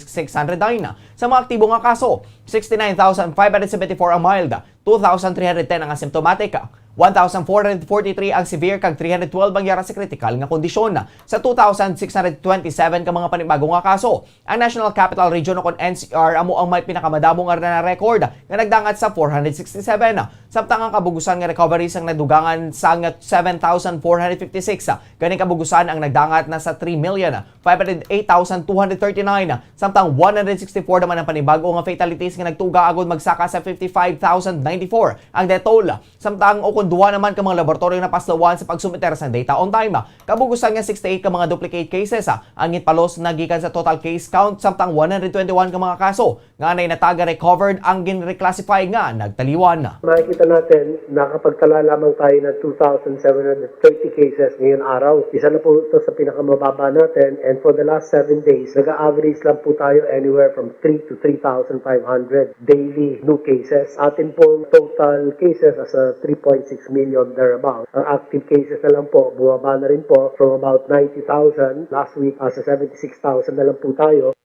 Speaker 9: Sa mga aktibo nga kaso, 69,574 ang mild, 2,310 ang asymptomatic, 1,443 ang severe kag 312 ang yara sa critical nga kondisyon. Sa 2,627 ka mga panibagong nga kaso, ang National Capital Region o NCR amo ang may pinakamadamong nga na-record nga nagdangat sa 467. Samtang ang kabugusan nga recoveries ang nadugangan sa 7,456. Ganing kabugusan ang nagdangat na sa 3,508,239. Samtang 164 naman ang panibago nga fatalities nga nagtuga agad magsaka sa 55,094 ang death toll. Samtang duwa naman ka mga laboratorio na paslawan sa pagsumiter sa data on time. Kabugusan nga 68 ka mga duplicate cases. Ang itpalos na gikan sa total case count samtang 121 ka mga kaso nga nay nataga recovered ang ginreclassify nga nagtaliwan.
Speaker 16: Makikita natin nakapagtala lamang tayo ng 2,730 cases ngayong araw. Isa na po ito sa pinakamababa natin, and for the last 7 days, nag-average lang po tayo anywhere from 3 to 3,500 daily new cases. Atin pong total cases as a 3.6 million thereabout. Ang active cases na lang po, bumaba na rin po from about 90,000 last week sa 76,000 na lang po tayo.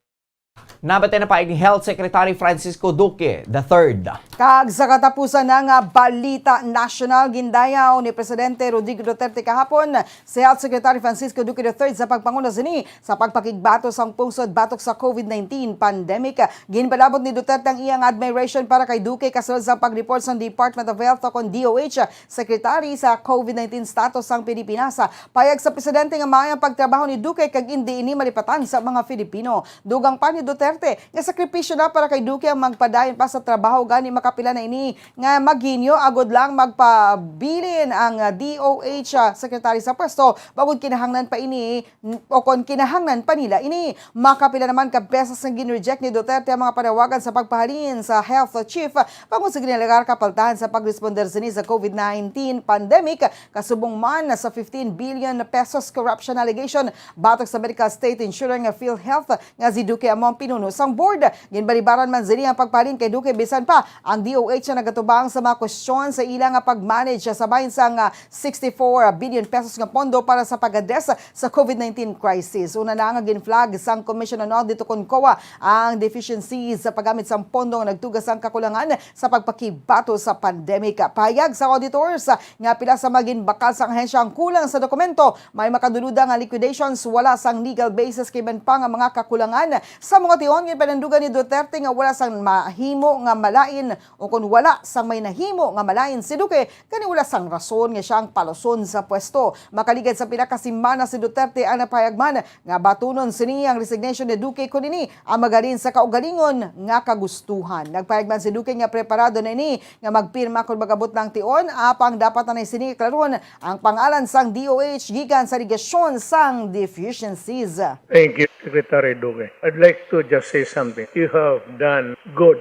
Speaker 9: Nabate na paig ni Health Secretary Francisco Duque III.
Speaker 8: Kag sa katapusan ng balita national, gindayaw ni Presidente Rodrigo Duterte kahapon si Health Secretary Francisco Duque III sa pagpanguna sini sa pagpakigbato sang pungsod batok sa COVID-19 pandemic. Ginpalabot ni Duterte ang iyang admiration para kay Duque kasunod sa pag-report sa Department of Health o DOH Secretary sa COVID-19 status sang Pilipinas. Payag sa Presidente nga maayang pagtrabaho ni Duque kag hindi ini malipatan sa mga Filipino. Dugang pa ni Duterte nga sakripisyo na para kay Duque ang magpadayon pa sa trabaho gani makapila na ini nga maghinyo agod lang magpabilin ang DOH Secretary sa pwesto bagod kinahanglan pa ini o kon kinahanglan pa nila ini makapila naman ka beses nga ginreject ni Duterte ang mga panawagan sa pagpahalin sa health chief bagod sa ginalagar kapaltahan sa pagresponder sini sa COVID-19 pandemic kasubong man sa 15 billion pesos corruption allegation batok sa medical state insurer nga PhilHealth nga si Duque among pinuno sang board. Ginbalibaran man zini ang pagpalin kay Duque bisan pa ang DOH na nagatubang sa mga kwestiyon sa ilang pag-manage sa bahin sang 64 billion pesos nga pondo para sa pag-address sa COVID-19 crisis. Una na nga ginflag sang Commission on Audit o COA ang deficiencies sa paggamit sang pondo nga nagtugas ang kakulangan sa pagpakibato sa pandemic. Payag sa auditors nga pila sa maging bakal sang ahensya ang kulang sa dokumento may makaduluda nga liquidations wala sang legal basis kay man pa nga mga kakulangan sa mga tion nga panandugan ni Duterte nga wala sang mahimo nga malain o kung wala sang may nahimo nga malain si Duque kani wala sang rason nga siyang paluson sa pwesto. Makaligad sa pila ka semana si Duterte ang napayagman nga batunon sini ang resignation ni Duque kunini ang magalin sa kaugalingon nga kagustuhan. Nagpayagman si Duque nga preparado na ini nga magpirma kung magabot ng tion apang dapat na sini klaron ang pangalan sang DOH gikan sa ligasyon sang deficiencies.
Speaker 17: Thank you, Secretary Duque. I'd like to just say something. You have done good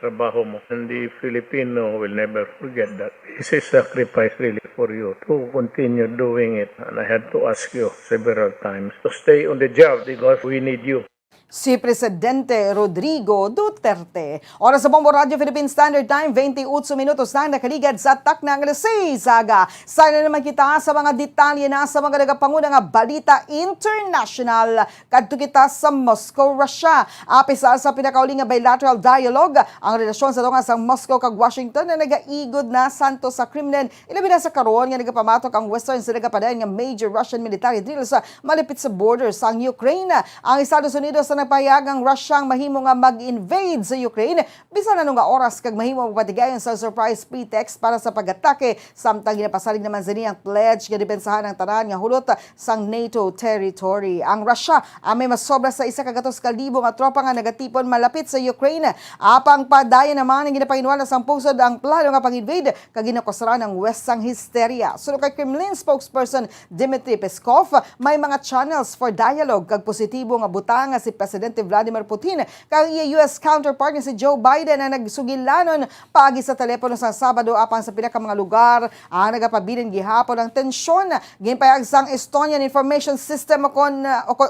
Speaker 17: trabaho mo, and the Filipino will never forget that. It's a sacrifice really for you to continue doing it, and I had to ask you several times to stay on the job because we need you.
Speaker 8: Si Presidente Rodrigo Duterte. Oras sa Bombo Radio Philippine Standard Time, 28 minutos na nakaligad sa tak ng alas 6 aga. Sana naman kita sa mga detalye na sa mga nagapanguna nga balita international. Kadto kita sa Moscow, Russia. Apisal sa pinakauling nga bilateral dialogue, ang relasyon sa tunga sa Moscow kag Washington na nagaigod na santo sa Kremlin. Ilabi na sa karon nga nagapamatok ang Western sa nagapadayon nga major Russian military drills malapit sa border sa Ukraine. Ang Estados Unidos sa nagpahayag ang Russia ang mahimo nga mag-invade sa Ukraine bisan na nga oras kag mahimo magpatigayon sa surprise pretext para sa pag-atake samtang ginapasalig naman sa niyang pledge nga depensahan ang tanan nga hulot sang NATO territory. Ang Russia may masobra sa 1,200,000 nga tropa nga nagatipon malapit sa Ukraine. Apang padayon naman ang ginapahinuan sang pungsod ang plano nga pag-invade kag ginakosra ng West sang hysteria. Sulod kay Kremlin spokesperson Dmitry Peskov, may mga channels for dialogue kag positibo nga butang nga si Presidente Vladimir Putin kag iya US counterpart nga si Joe Biden na nagsugilanon paagi sa telepono sa Sabado apang sa pila ka mga lugar ang nagapabilin gihapon ang tensyon. Ginpayag sang Estonian Information System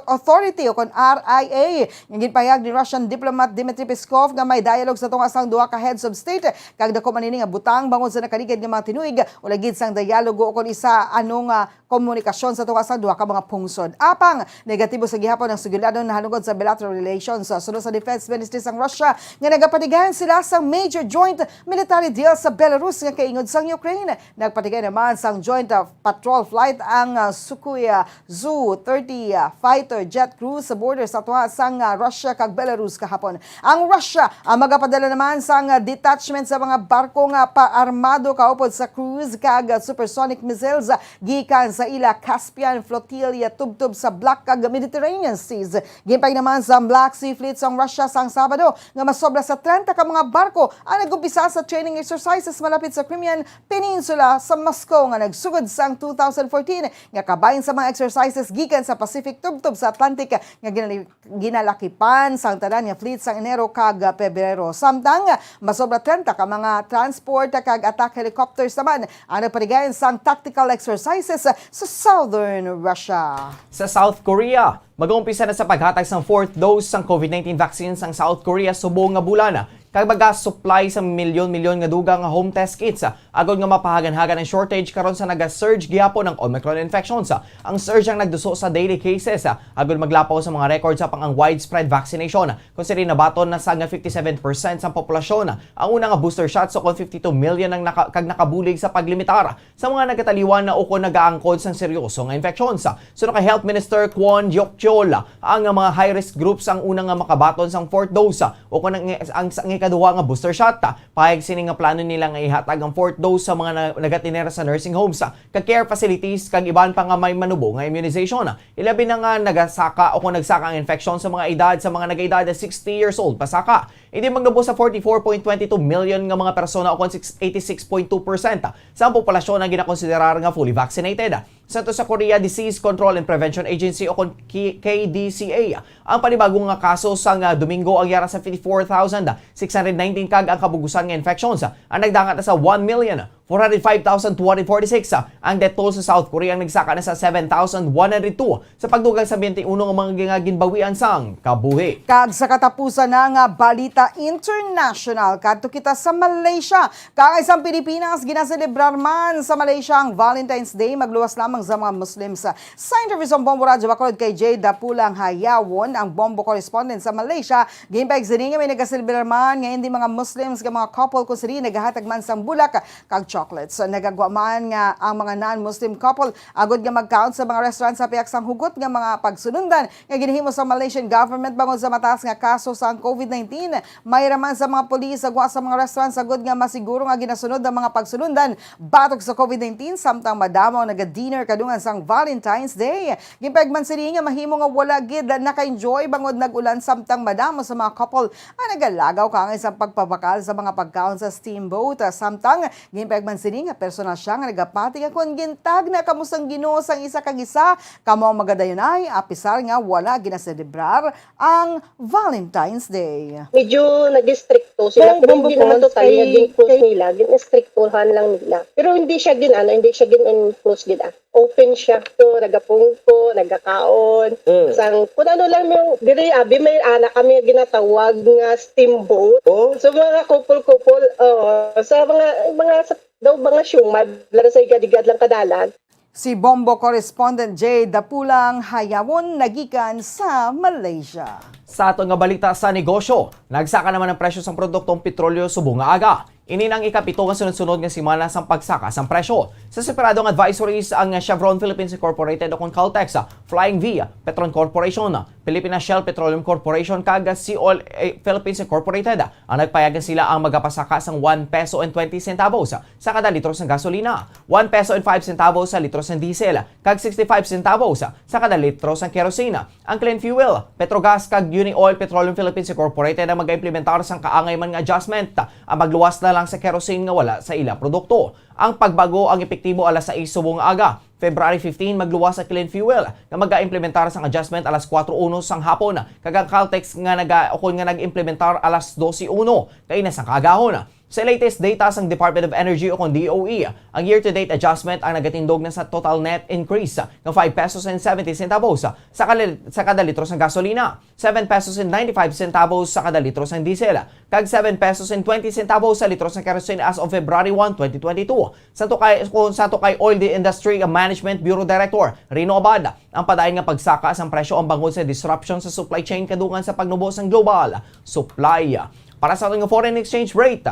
Speaker 8: Authority o kon RIA nga ginpayag ni Russian diplomat Dmitry Peskov nga may dialogue sa tunga sang duha ka heads of state kag dako man ini nga butang bangod sa nakaligid nga mga tinuig ulagid sang dialogo o kon isa anong komunikasyon sa tunga sang duha ka mga pungsod. Apang negatibo sa gihapon ang sugilanon na halugod sa bilateral relations. Sunod sa Defense Ministry sang Russia nga nagapatigayan sila sa major joint military deal sa Belarus nga kaingod sang Ukraine. Nagpatigay naman sang joint patrol flight ang Sukhoi Su-30 fighter jet cruise sa border sa tuwa sang Russia kag Belarus kahapon. Ang Russia magapadala naman sang detachment sa mga barko nga paarmado kaupod sa cruise kag supersonic missiles gikan sa ila Caspian Flotilla tubtub sa Black kag Mediterranean Seas. Ginpay naman sa Black Sea Fleet sang Russia sang Sabado nga masobra sa 30 ka mga barko ang nagumpisa sa training exercises malapit sa Crimean Peninsula sa Moscow nga nagsugod sang 2014 nga kabahin sa mga exercises gikan sa Pacific tubtub sa Atlantic nga ginalakipan sang tanan nga fleet sang Enero kag Pebrero. Samtang masobra 30 ka mga transport kag attack helicopters naman ang nagpatigayon sang tactical exercises sa southern Russia.
Speaker 9: Sa South Korea, mag-uumpisa na sa paghatag ng 4th dose ng COVID-19 vaccine sa South Korea subong nga bulan. kag supply sa milyon-milyon nga dugang nga home test kits agod nga mapahagan-hagan ang shortage karon sa naga-surge gihapon ng Omicron infections. Ang surge ang nagduso sa daily cases agod maglapaw sa mga record sa pang ang widespread vaccination. Considering nabaton na sa nga 57% sa populasyon ang una nga booster shot, so 52 million ang nakabulig sa paglimitar sa mga nagataliwan na uko nagaangkod sang seryoso nga infections. Suno kay Health Minister Kwon Jokchol, ang mga high-risk groups ang unang nga makabaton sang fourth dose o kung ang ikaduha nga booster shot. Pahayag sini nga plano nila nga ihatag ang fourth dose sa mga nagatinera sa nursing homes, care facilities kag iban pa nga may manubo nga immunization. Ilabi na nga nagasaka o kung nagsaka ang infection sa mga edad sa mga nag-edad na 60 years old pasaka. Hindi magnubo sa 44.22 million nga mga persona o kung 86.2% sa populasyon ang ginakonsiderar nga fully vaccinated. Sa Korea Disease Control and Prevention Agency o KDCA, ang panibagong nga kaso sa Domingo ang yara sa 54,619 kag ang kabugusan nga infections. Ang nagdangat na sa 1,405,246. Ang death toll sa South Korea ang nagsaka na sa 7,102 sa pagdugang sa 21 nga mga ginbawian sang kabuhi.
Speaker 8: Kag sa katapusan na nga balita international, kadto kita sa Malaysia. Kang isang Pilipinas ginaselebrar man sa Malaysia ang Valentine's Day, magluwas lamang sa mga Muslims. Sa interview sa Bombo Radyo Bacolod kay Jay Dapulang Hayawon, ang Bombo correspondent sa Malaysia, gimpag sininga may nagaselebrar man nga hindi mga Muslims nga mga couple kung sila nagahatag man sang bulak kag chocolates. Nagagwa man nga ang mga non-Muslim couple agod nga mag-count sa mga restaurant sa piyak sang hugot nga mga pagsunundan nga ginahimo sa Malaysian government bangod sa mataas nga kaso sa COVID-19. May raman sa mga pulis agwa sa mga restaurant sagod nga masiguro nga ginasunod ang mga pagsunundan batok sa COVID-19 samtang madamaw naga-dinner kadungan sang Valentine's Day. Gimpag man sini nga mahimo nga wala gid naka-enjoy bangod nag-ulan samtang madamo sa mga couple ang nagalagaw kang isang pagpabakal sa mga pagkaon sa steamboat. Samtang gimpag man sini nga personal siya nga nagapati nga kun gintag na kamusang Ginoo sang isa kag isa kamo magadayon ay apisar nga wala ginaselebrar ang Valentine's Day.
Speaker 18: Medyo nag-stricto sila kung hindi naman total naging close nila, gin-strictohan lang nila. Pero hindi siya hindi siya gin-close gid open siya to, nagapungko, nagakaon. Sang kung ano lang yung diri abi may anak kami ginatawag nga steamboat. So mga couple sa mga daw mga syumad lara sa igadigad lang kadalan.
Speaker 8: Si Bombo correspondent Jay Dapulang Hayawon nagikan sa Malaysia.
Speaker 9: Sa ato nga balita sa negosyo, nagsaka naman ang presyo sa produktong petrolyo subong nga aga. Ini nang ikapito nga sunod-sunod nga simana sang pagsaka sang presyo. Sa separadong advisories ang Chevron Philippines Incorporated o Caltex, Flying V, Petron Corporation, Philippine Shell Petroleum Corporation kag Seaoil Philippines Incorporated ang nagpayagan sila ang magapasaka sang 1 peso and 20 centavos sa kada litro sang gasolina, 1 peso and 5 centavos sa litro sang diesel, kag 65 centavos sa kada litro sang kerosene. Ang clean fuel, Petrogas kag Unioil Petroleum Philippines Incorporated ang mag-implementar sang kaangay man nga adjustment ang magluwas na lang sa kerosene nga wala sa ila produkto. Ang pagbago ang epektibo alas 6 subong aga. February 15 magluwas sa clean fuel nga mag-implementar sang adjustment alas 4:01 sang hapon. Kag ang Caltex nga nag-implementar alas 12:01 kay na sang kagahon. Sa latest data sang Department of Energy o DOE, ang year-to-date adjustment ang nagatindog na sa total net increase ng 5 pesos and 70 centavos sa kada litro sang gasolina, 7 pesos and 95 centavos sa kada litro sang diesel, kag 7 pesos and 20 centavos sa litro sang kerosene as of February 1, 2022. Sa kay Oil Industry Management Bureau Director Rino Abad, ang padayon nga pagsaka sang presyo ang bangod sa disruption sa supply chain kadungan sa pagnubo sang global supply. Para sa ating foreign exchange rate,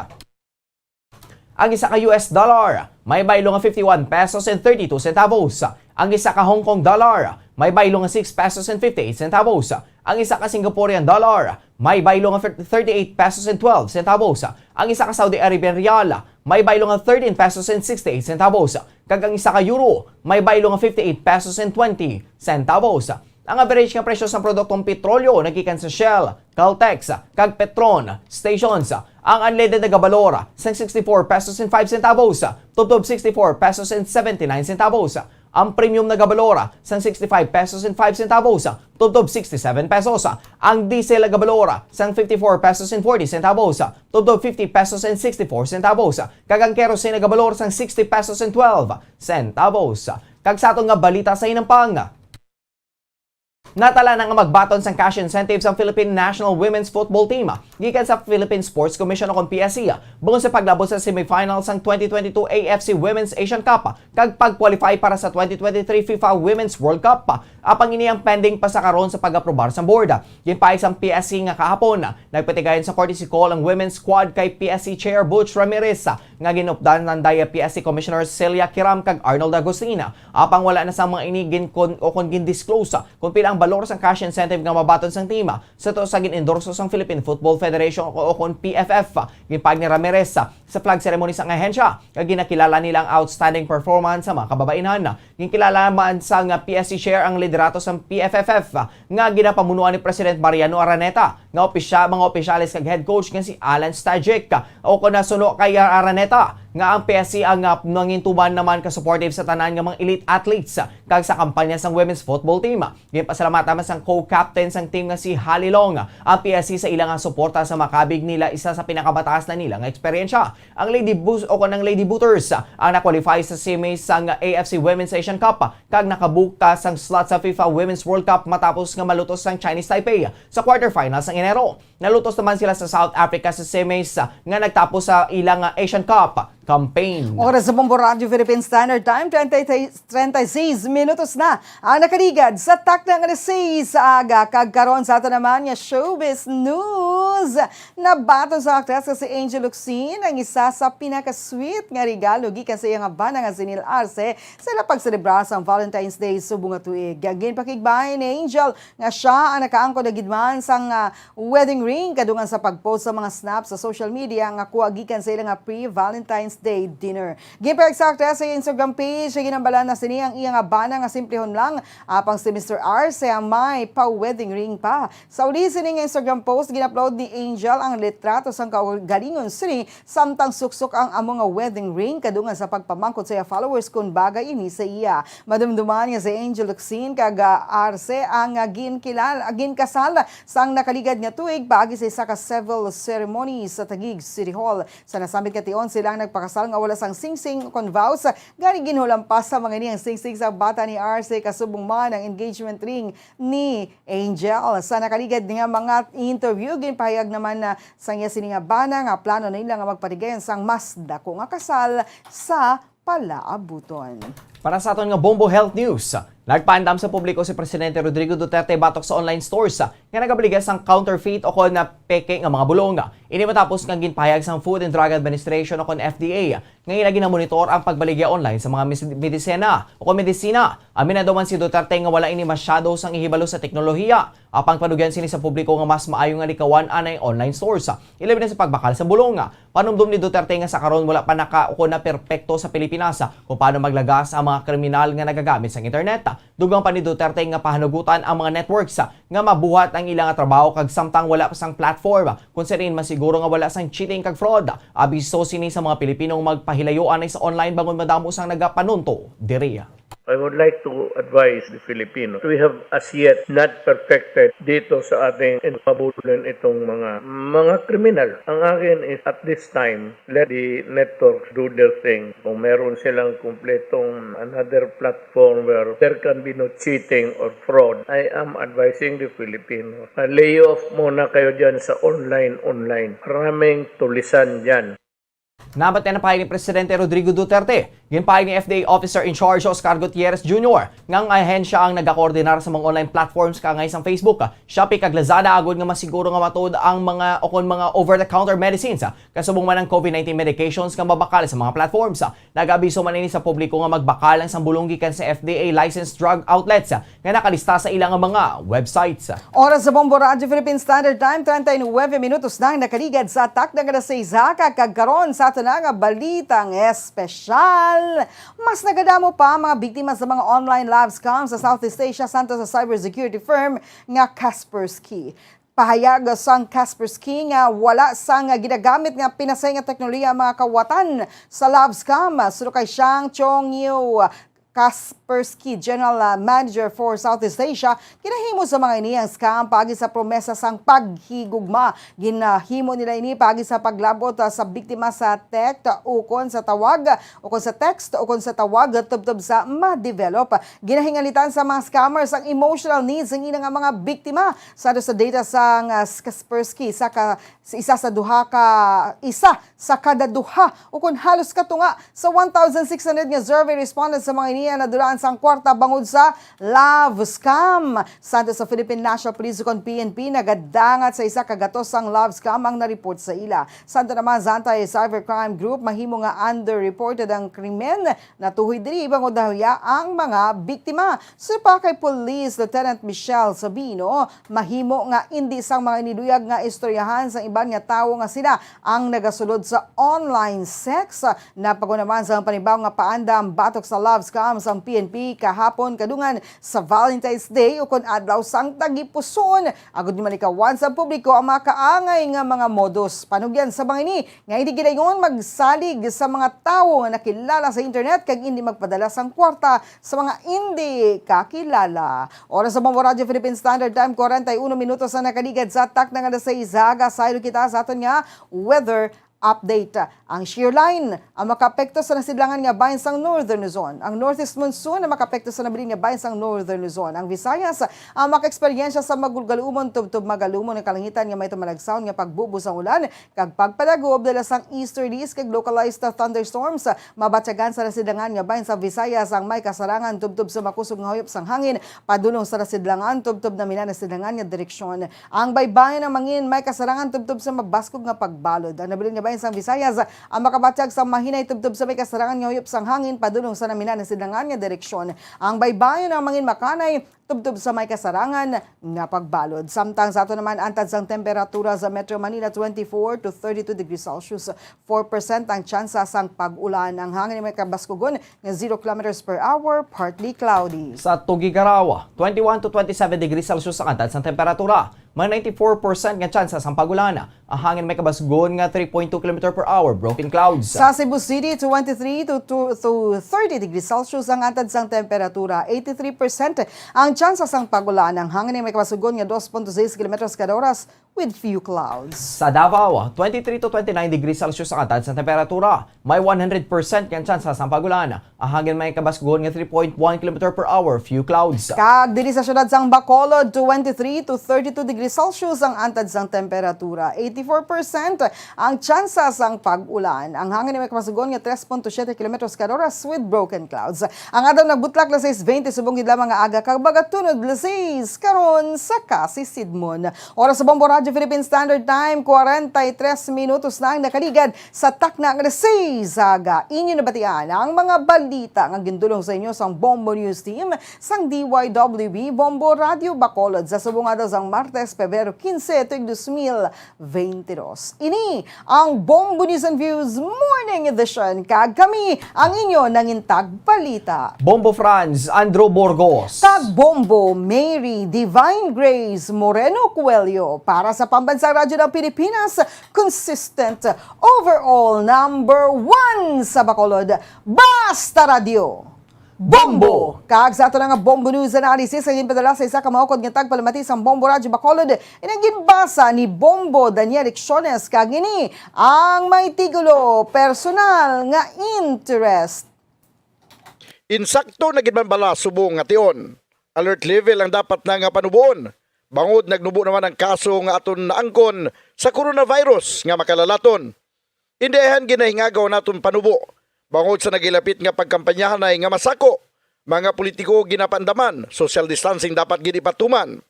Speaker 9: ang isa ka US dollar may baylo nga 51 pesos and 32 centavos. Ang isa ka Hong Kong dollar may baylo nga 6 pesos and 58 centavos. Ang isa ka Singaporean dollar may baylo nga 38 pesos and 12 centavos. Ang isa ka Saudi Arabian rial may baylo nga 13 pesos and 68 centavos. Kag ang isa ka euro may baylo nga 58 pesos and 20 centavos. Ang average nga presyo sa produktong petrolyo nagikan sa Shell, Caltex, kag Petron stations. Ang unleaded na gabalor sang 64 pesos and 5 centavos, tubtob 64 pesos and 79 centavos. Ang premium na gabalora sang 65 pesos and 5 centavos, tubtob 67 pesos. Ang diesel na gabalora sang 54 pesos and 40 centavos, tubtob 50 pesos and 64 centavos. Kag ang kerosene na gabalor sang 60 pesos and 12 centavos. Kag sa atong nga balita sa inampang, Natala na nga magbaton sang cash incentives ang Philippine National Women's Football Team gikan sa Philippine Sports Commission o PSC bungon sa paglabot sa semifinals sang 2022 AFC Women's Asian Cup kag pag-qualify para sa 2023 FIFA Women's World Cup. Apang ini ang pending pa sa karon sa pag-aprobar sa board. Ginpaay sang PSC nga kahapon nagpatigayon sa courtesy call ang women's squad kay PSC Chair Butch Ramirez nga ginupdan ng daya PSC Commissioner Celia Kiram kag Arnold Agustina. Apang wala na sa mga ini gin-disclose kung pila ang balor sang cash incentive nga mabaton sang team sa to sa gin-endorso sang Philippine Football Federation o kon PFF. Ginpag ni Ramirez sa flag ceremony sa ahensya kag ginakilala nilang outstanding performance sa mga kababaihan. Ginkilala man sa nga PSC Chair ang liderato sa PFFF nga ginapamunuan ni President Mariano Araneta nga mga opisyalis kag head coach nga si Alan Stajic o kon nasuno kay Araneta nga ang PSC ang nangintuban naman ka supportive sa tanan nga mga elite athletes kag sa kampanya sang women's football team. Ginpasalamatan man sang co-captain sang team nga si Halilong ang PSC sa ilang suporta sa makabig nila isa sa pinakabataas na nila nga eksperyensya. Ang Lady Booters ang na-qualify sa semis sang AFC Women's Asian Cup kag nakabuka sang slot sa FIFA Women's World Cup matapos nga malutos sang Chinese Taipei sa quarterfinals ng Enero. Nalutos naman sila sa South Africa sa semis nga nagtapos sa ilang Asian Cup campaign.
Speaker 8: Oras sa Bombo Radio Philippine Standard Time, 36 minutos na ang nakaligad sa takdang alas 6 sa aga. Kagkaroon sa ato naman nga showbiz news. Nabato sa aktres si Angel Locsin ang isa sa pinaka-sweet nga regalo gikan sa iyang bana nga si Neil Arce sila pagselebrar sa Valentine's Day subong nga tuig. Gagin pakigbahin ni Angel nga siya ang nakaangkon na gidman sang wedding ring kadungan sa pagpost sa mga snaps sa social media nga kuha gikan sa ilang pre-Valentine's Day dinner. Gipag sa aktres sa Instagram page, ginambalan na sini ang iyang bana nga simplehon lang apang si Mr. Arce ang may pa-wedding ring pa. Sa uli sini nga Instagram post, ginupload ni Angel ang litrato sang kaugalingon sini samtang suksok ang among nga wedding ring kadungan sa pagpamangkot sa iya followers kung bagay ini sa iya. Madumduman nga si Angel Locsin kag Arce ang ginkasal sang nakaligad nga tuig paagi sa isa ka civil ceremonies sa Taguig City Hall. Sa nasambit kation silang nagpakasal nga wala sang singsing kon vows gani ginhulampas sa mga niyang singsing sa bata ni Arce kasubong man ang engagement ring ni Angel. Sa nakaligad nga mga interview ginpahayag naman na sang iya sini nga bana nga plano nila nga magpatigayon sang mas dako nga kasal sa palaabuton.
Speaker 9: Para sa aton nga Bombo Health News, nagpaandam sa publiko si Presidente Rodrigo Duterte batok sa online stores nga nagabligas sang counterfeit o kon na peke nga mga bulong. Ini matapos nga ginpahayag sang Food and Drug Administration o kon FDA nga ilagi na monitor ang pagbaligya online sa mga medisina o kon medisina. Aminado man si Duterte nga wala ini masyado sang ihibalo sa teknolohiya. Apang padugyan sini sa publiko nga mas maayo nga likawan anay online stores. Ilabi na sa pagbakal sa bulong. Panumdum ni Duterte nga sa karon wala pa naka o kon na perpekto sa Pilipinas kung paano maglagas ang mga kriminal nga nagagamit sa internet. Dugang pa ni Duterte nga pahanugutan ang mga networks nga mabuhat ang ilang trabaho kag samtang wala pa sang platform kung sirin masiguro nga wala sang cheating kag fraud. Abiso sini sa mga Pilipinong magpahilayuan sa online bangon madamo sang nagapanunto diri.
Speaker 17: I would like to advise the Filipinos. We have as yet not perfected dito sa ating mabulan itong mga kriminal. Ang akin is at this time, let the networks do their thing. Kung meron silang kumpletong another platform where there can be no cheating or fraud, I am advising the Filipinos. Lay off muna kayo dyan sa online. Maraming tulisan dyan.
Speaker 9: Nabat na napahayag ni Presidente Rodrigo Duterte. Ginpahayag ni FDA Officer in Charge Oscar Gutierrez Jr. ngang ahensya ang nagakoordinar sa mga online platforms kangay sang Facebook, Shopee kag Lazada agud nga masiguro nga matud ang mga over-the-counter medicines kasubong man ang COVID-19 medications nga mabakal sa mga platforms. Nag-abiso man ini sa publiko nga magbakal ang sambulong gikan sa FDA licensed drug outlets nga nakalista sa ilang mga websites.
Speaker 8: Oras sa Bombo Radio Philippine Standard Time, 39 minutos nang nakaligad sa atak ng alas 6 kagkaroon sa ato na nga balitang espesyal. Mas nagadamo pa mga biktima sa mga online lab scams sa Southeast Asia santo sa cybersecurity firm nga Kaspersky. Pahayag sang Kaspersky nga wala sang ginagamit nga pinasay nga teknolohiya mga kawatan sa lab scam. Suro kay Shang Chong Yu Kaspersky, General Manager for Southeast Asia, kinahimo sa mga ini ang scam pagi sa promesa sang paghigugma. Ginahimo nila ini pagi sa paglabot sa biktima sa text ukon sa tawag, ukon sa text, ukon sa tawag tubtob sa ma-develop. Ginahingalitan sa mga scammers ang emotional needs ng inang mga biktima. Sa data sang Kaspersky, isa sa kada duha ukon halos katunga sa 1,600 nga survey respondents sa mga ini na duraan sang kwarta bangod sa love scam. Santo sa Philippine National Police kon PNP nagadangat sa isa kagatos sang love scam ang na-report sa ila. Santo naman sa anti-cybercrime group mahimo nga under-reported ang krimen na tuhoy diri bangod dahuya ang mga biktima. Sa kay Police Lieutenant Michelle Sabino, mahimo nga hindi sang mga iniduyag nga istoryahan sa iban nga tawo nga sila ang nagasulod sa online sex. Napagunaman sa panibaw nga paandam batok sa love scam sang PNP kahapon kadungan sa Valentine's Day ukon adlaw sang tagipuson. Agud ni malikawan sa publiko ang makaangay nga mga modus. Panugyan sa mga ini nga hindi gidayon magsalig sa mga tawo nga nakilala sa internet kag hindi magpadala sang kwarta sa mga hindi kakilala. Oras sa Bombo Radio Philippine Standard Time 41 minutos na nakaligad sa tak na nga sa Izaga. Saylo kita sa aton nga weather update. Ang shear line ang makapekto sa nasidlangan nga bahin sang Northern Luzon. Ang northeast monsoon ang makapekto sa nabilin nga bahin sang Northern Luzon. Ang Visayas ang maka-eksperyensya sa magulgalumon tubtub magalumon ng kalangitan nga may tumalagsaon nga pagbubo sa ulan kag pagpadagob dala sang easterlies kag localized thunderstorms. Mabatyagan sa nasidlangan nga bahin sa Visayas ang may kasarangan tubtub sa makusog nga huyop sang hangin padulong sa nasidlangan tubtub na nasidlangan nga direksyon. Ang baybayin ng mangin may kasarangan tubtub sa mabaskog nga pagbalod. Ang nabilin nga sang Visayas ang makabatyag sa mahinay tubtub sa may kasarangan nga huyop sang hangin padulong sa naminan na silangan nga direksyon. Ang baybayon ng mangin makanay tubtub sa may kasarangan nga pagbalod. Samtang sa ato naman antad sang temperatura sa Metro Manila 24 to 32 degrees Celsius. 4% ang tsansa sang pag-ulan. Ang hangin may kabaskugon nga 0 kilometers per hour, partly cloudy.
Speaker 9: Sa Tugigarawa, 21 to 27 degrees Celsius ang antad sang temperatura. May 94% nga tsansa sang pag-ulan. Ang hangin may kabaskugon nga 3.2 km per hour, broken clouds.
Speaker 8: Sa Cebu City, 23 to 30 degrees Celsius ang antad sang temperatura. 83% ang tsansa sang pag-ulan. Ang hangin may kabaskugon nga 2.6 km kada oras with few clouds.
Speaker 9: Sa Davao, 23 to 29 degrees Celsius ang antad sang temperatura. May 100% nga tsansa sang pag-ulan. Ang hangin may kabaskugon nga 3.1 km per hour, few clouds.
Speaker 8: Kag diri sa syudad sang Bacolod, 23 to 32 degrees Celsius ang antad sang temperatura. 84% ang tsansa sang pag-ulan. Ang hangin may kabaskugon nga 3.7 km kada oras with broken clouds. Ang adlaw nagbutlak 6:20 subong gid lamang nga aga kag bagatunod 6 karon sa Kasisidmon. Oras sa Bombo Radio Philippine Standard Time 43 minutos na ang nakaligad sa takna nga 6 aga. Inyo nabatian ang mga balita nga gindulong sa inyo sang Bombo News Team sang DYWB Bombo Radio Bacolod sa subong adlaw sang Martes Pebrero 15 tuig 2022. Ini ang Bombo News and Views Morning Edition kag kami ang inyo nangintag balita.
Speaker 9: Bombo Franz, Andrew Burgos.
Speaker 8: Kag Bombo Mary Divine Grace Moreno Coelho para sa Pambansang Radyo ng Pilipinas, consistent overall number 1 sa Bacolod, Basta Radio. Bombo! Kag sa ato nga Bombo News Analysis ang ginpadala sa isa ka maukod nga tagpalamati sa Bombo Radyo Bacolod ginbasa ni Bombo Daniel Ixones kag ini ang may tigulo personal nga interest.
Speaker 19: Insakto na ginbanbala subong nga tion. Alert level ang dapat na nga panubuon. Bangod nagnubo naman ang kaso nga aton naangkon sa coronavirus nga makalalaton. Indihan ginahingagaw naton panubo. Bangod sa nagilapit nga pagkampanyahan ay nga masako, mga politiko ginapandaman, social distancing dapat ginipatuman.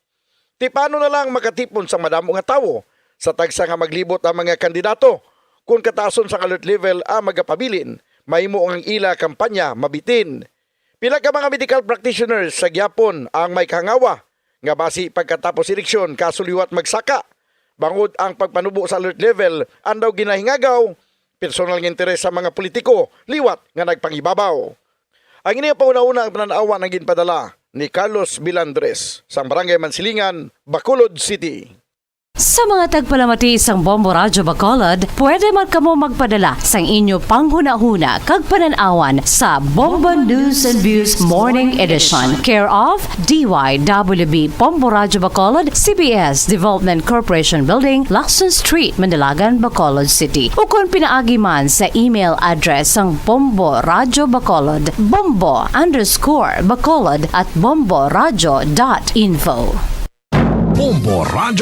Speaker 19: Ti paano na lang makatipon sa madamo nga tawo sa tagsa nga maglibot ang mga kandidato kung katason sa alert level ang magapabilin, mahimo ang ila kampanya mabitin. Pila ka mga medical practitioners sa gyapon ang may kangawa nga basi pagkatapos eleksyon kasuliwat magsaka. Bangod ang pagpanubo sa alert level andaw ginahingagaw personal nga interes sa mga politiko, liwat nga nagpangibabaw. Ang ini pauna-una ang pananawa ng ginpadala ni Carlos Bilandres sa Barangay Mansilingan, Bacolod City.
Speaker 4: Sa mga tagpalamati sang Bombo Radyo Bacolod, pwede man kamo magpadala sang inyo panghuna-huna kag pananawan sa Bombo News and Views Morning Edition. Care of DYWB Bombo Radyo Bacolod, CBS Development Corporation Building, Lacson Street, Mandalagan, Bacolod City. O kung pinaagi man sa email address sang Bombo Radyo Bacolod, bombo_bacolod@bomboradyo.info.
Speaker 7: Bombo Radio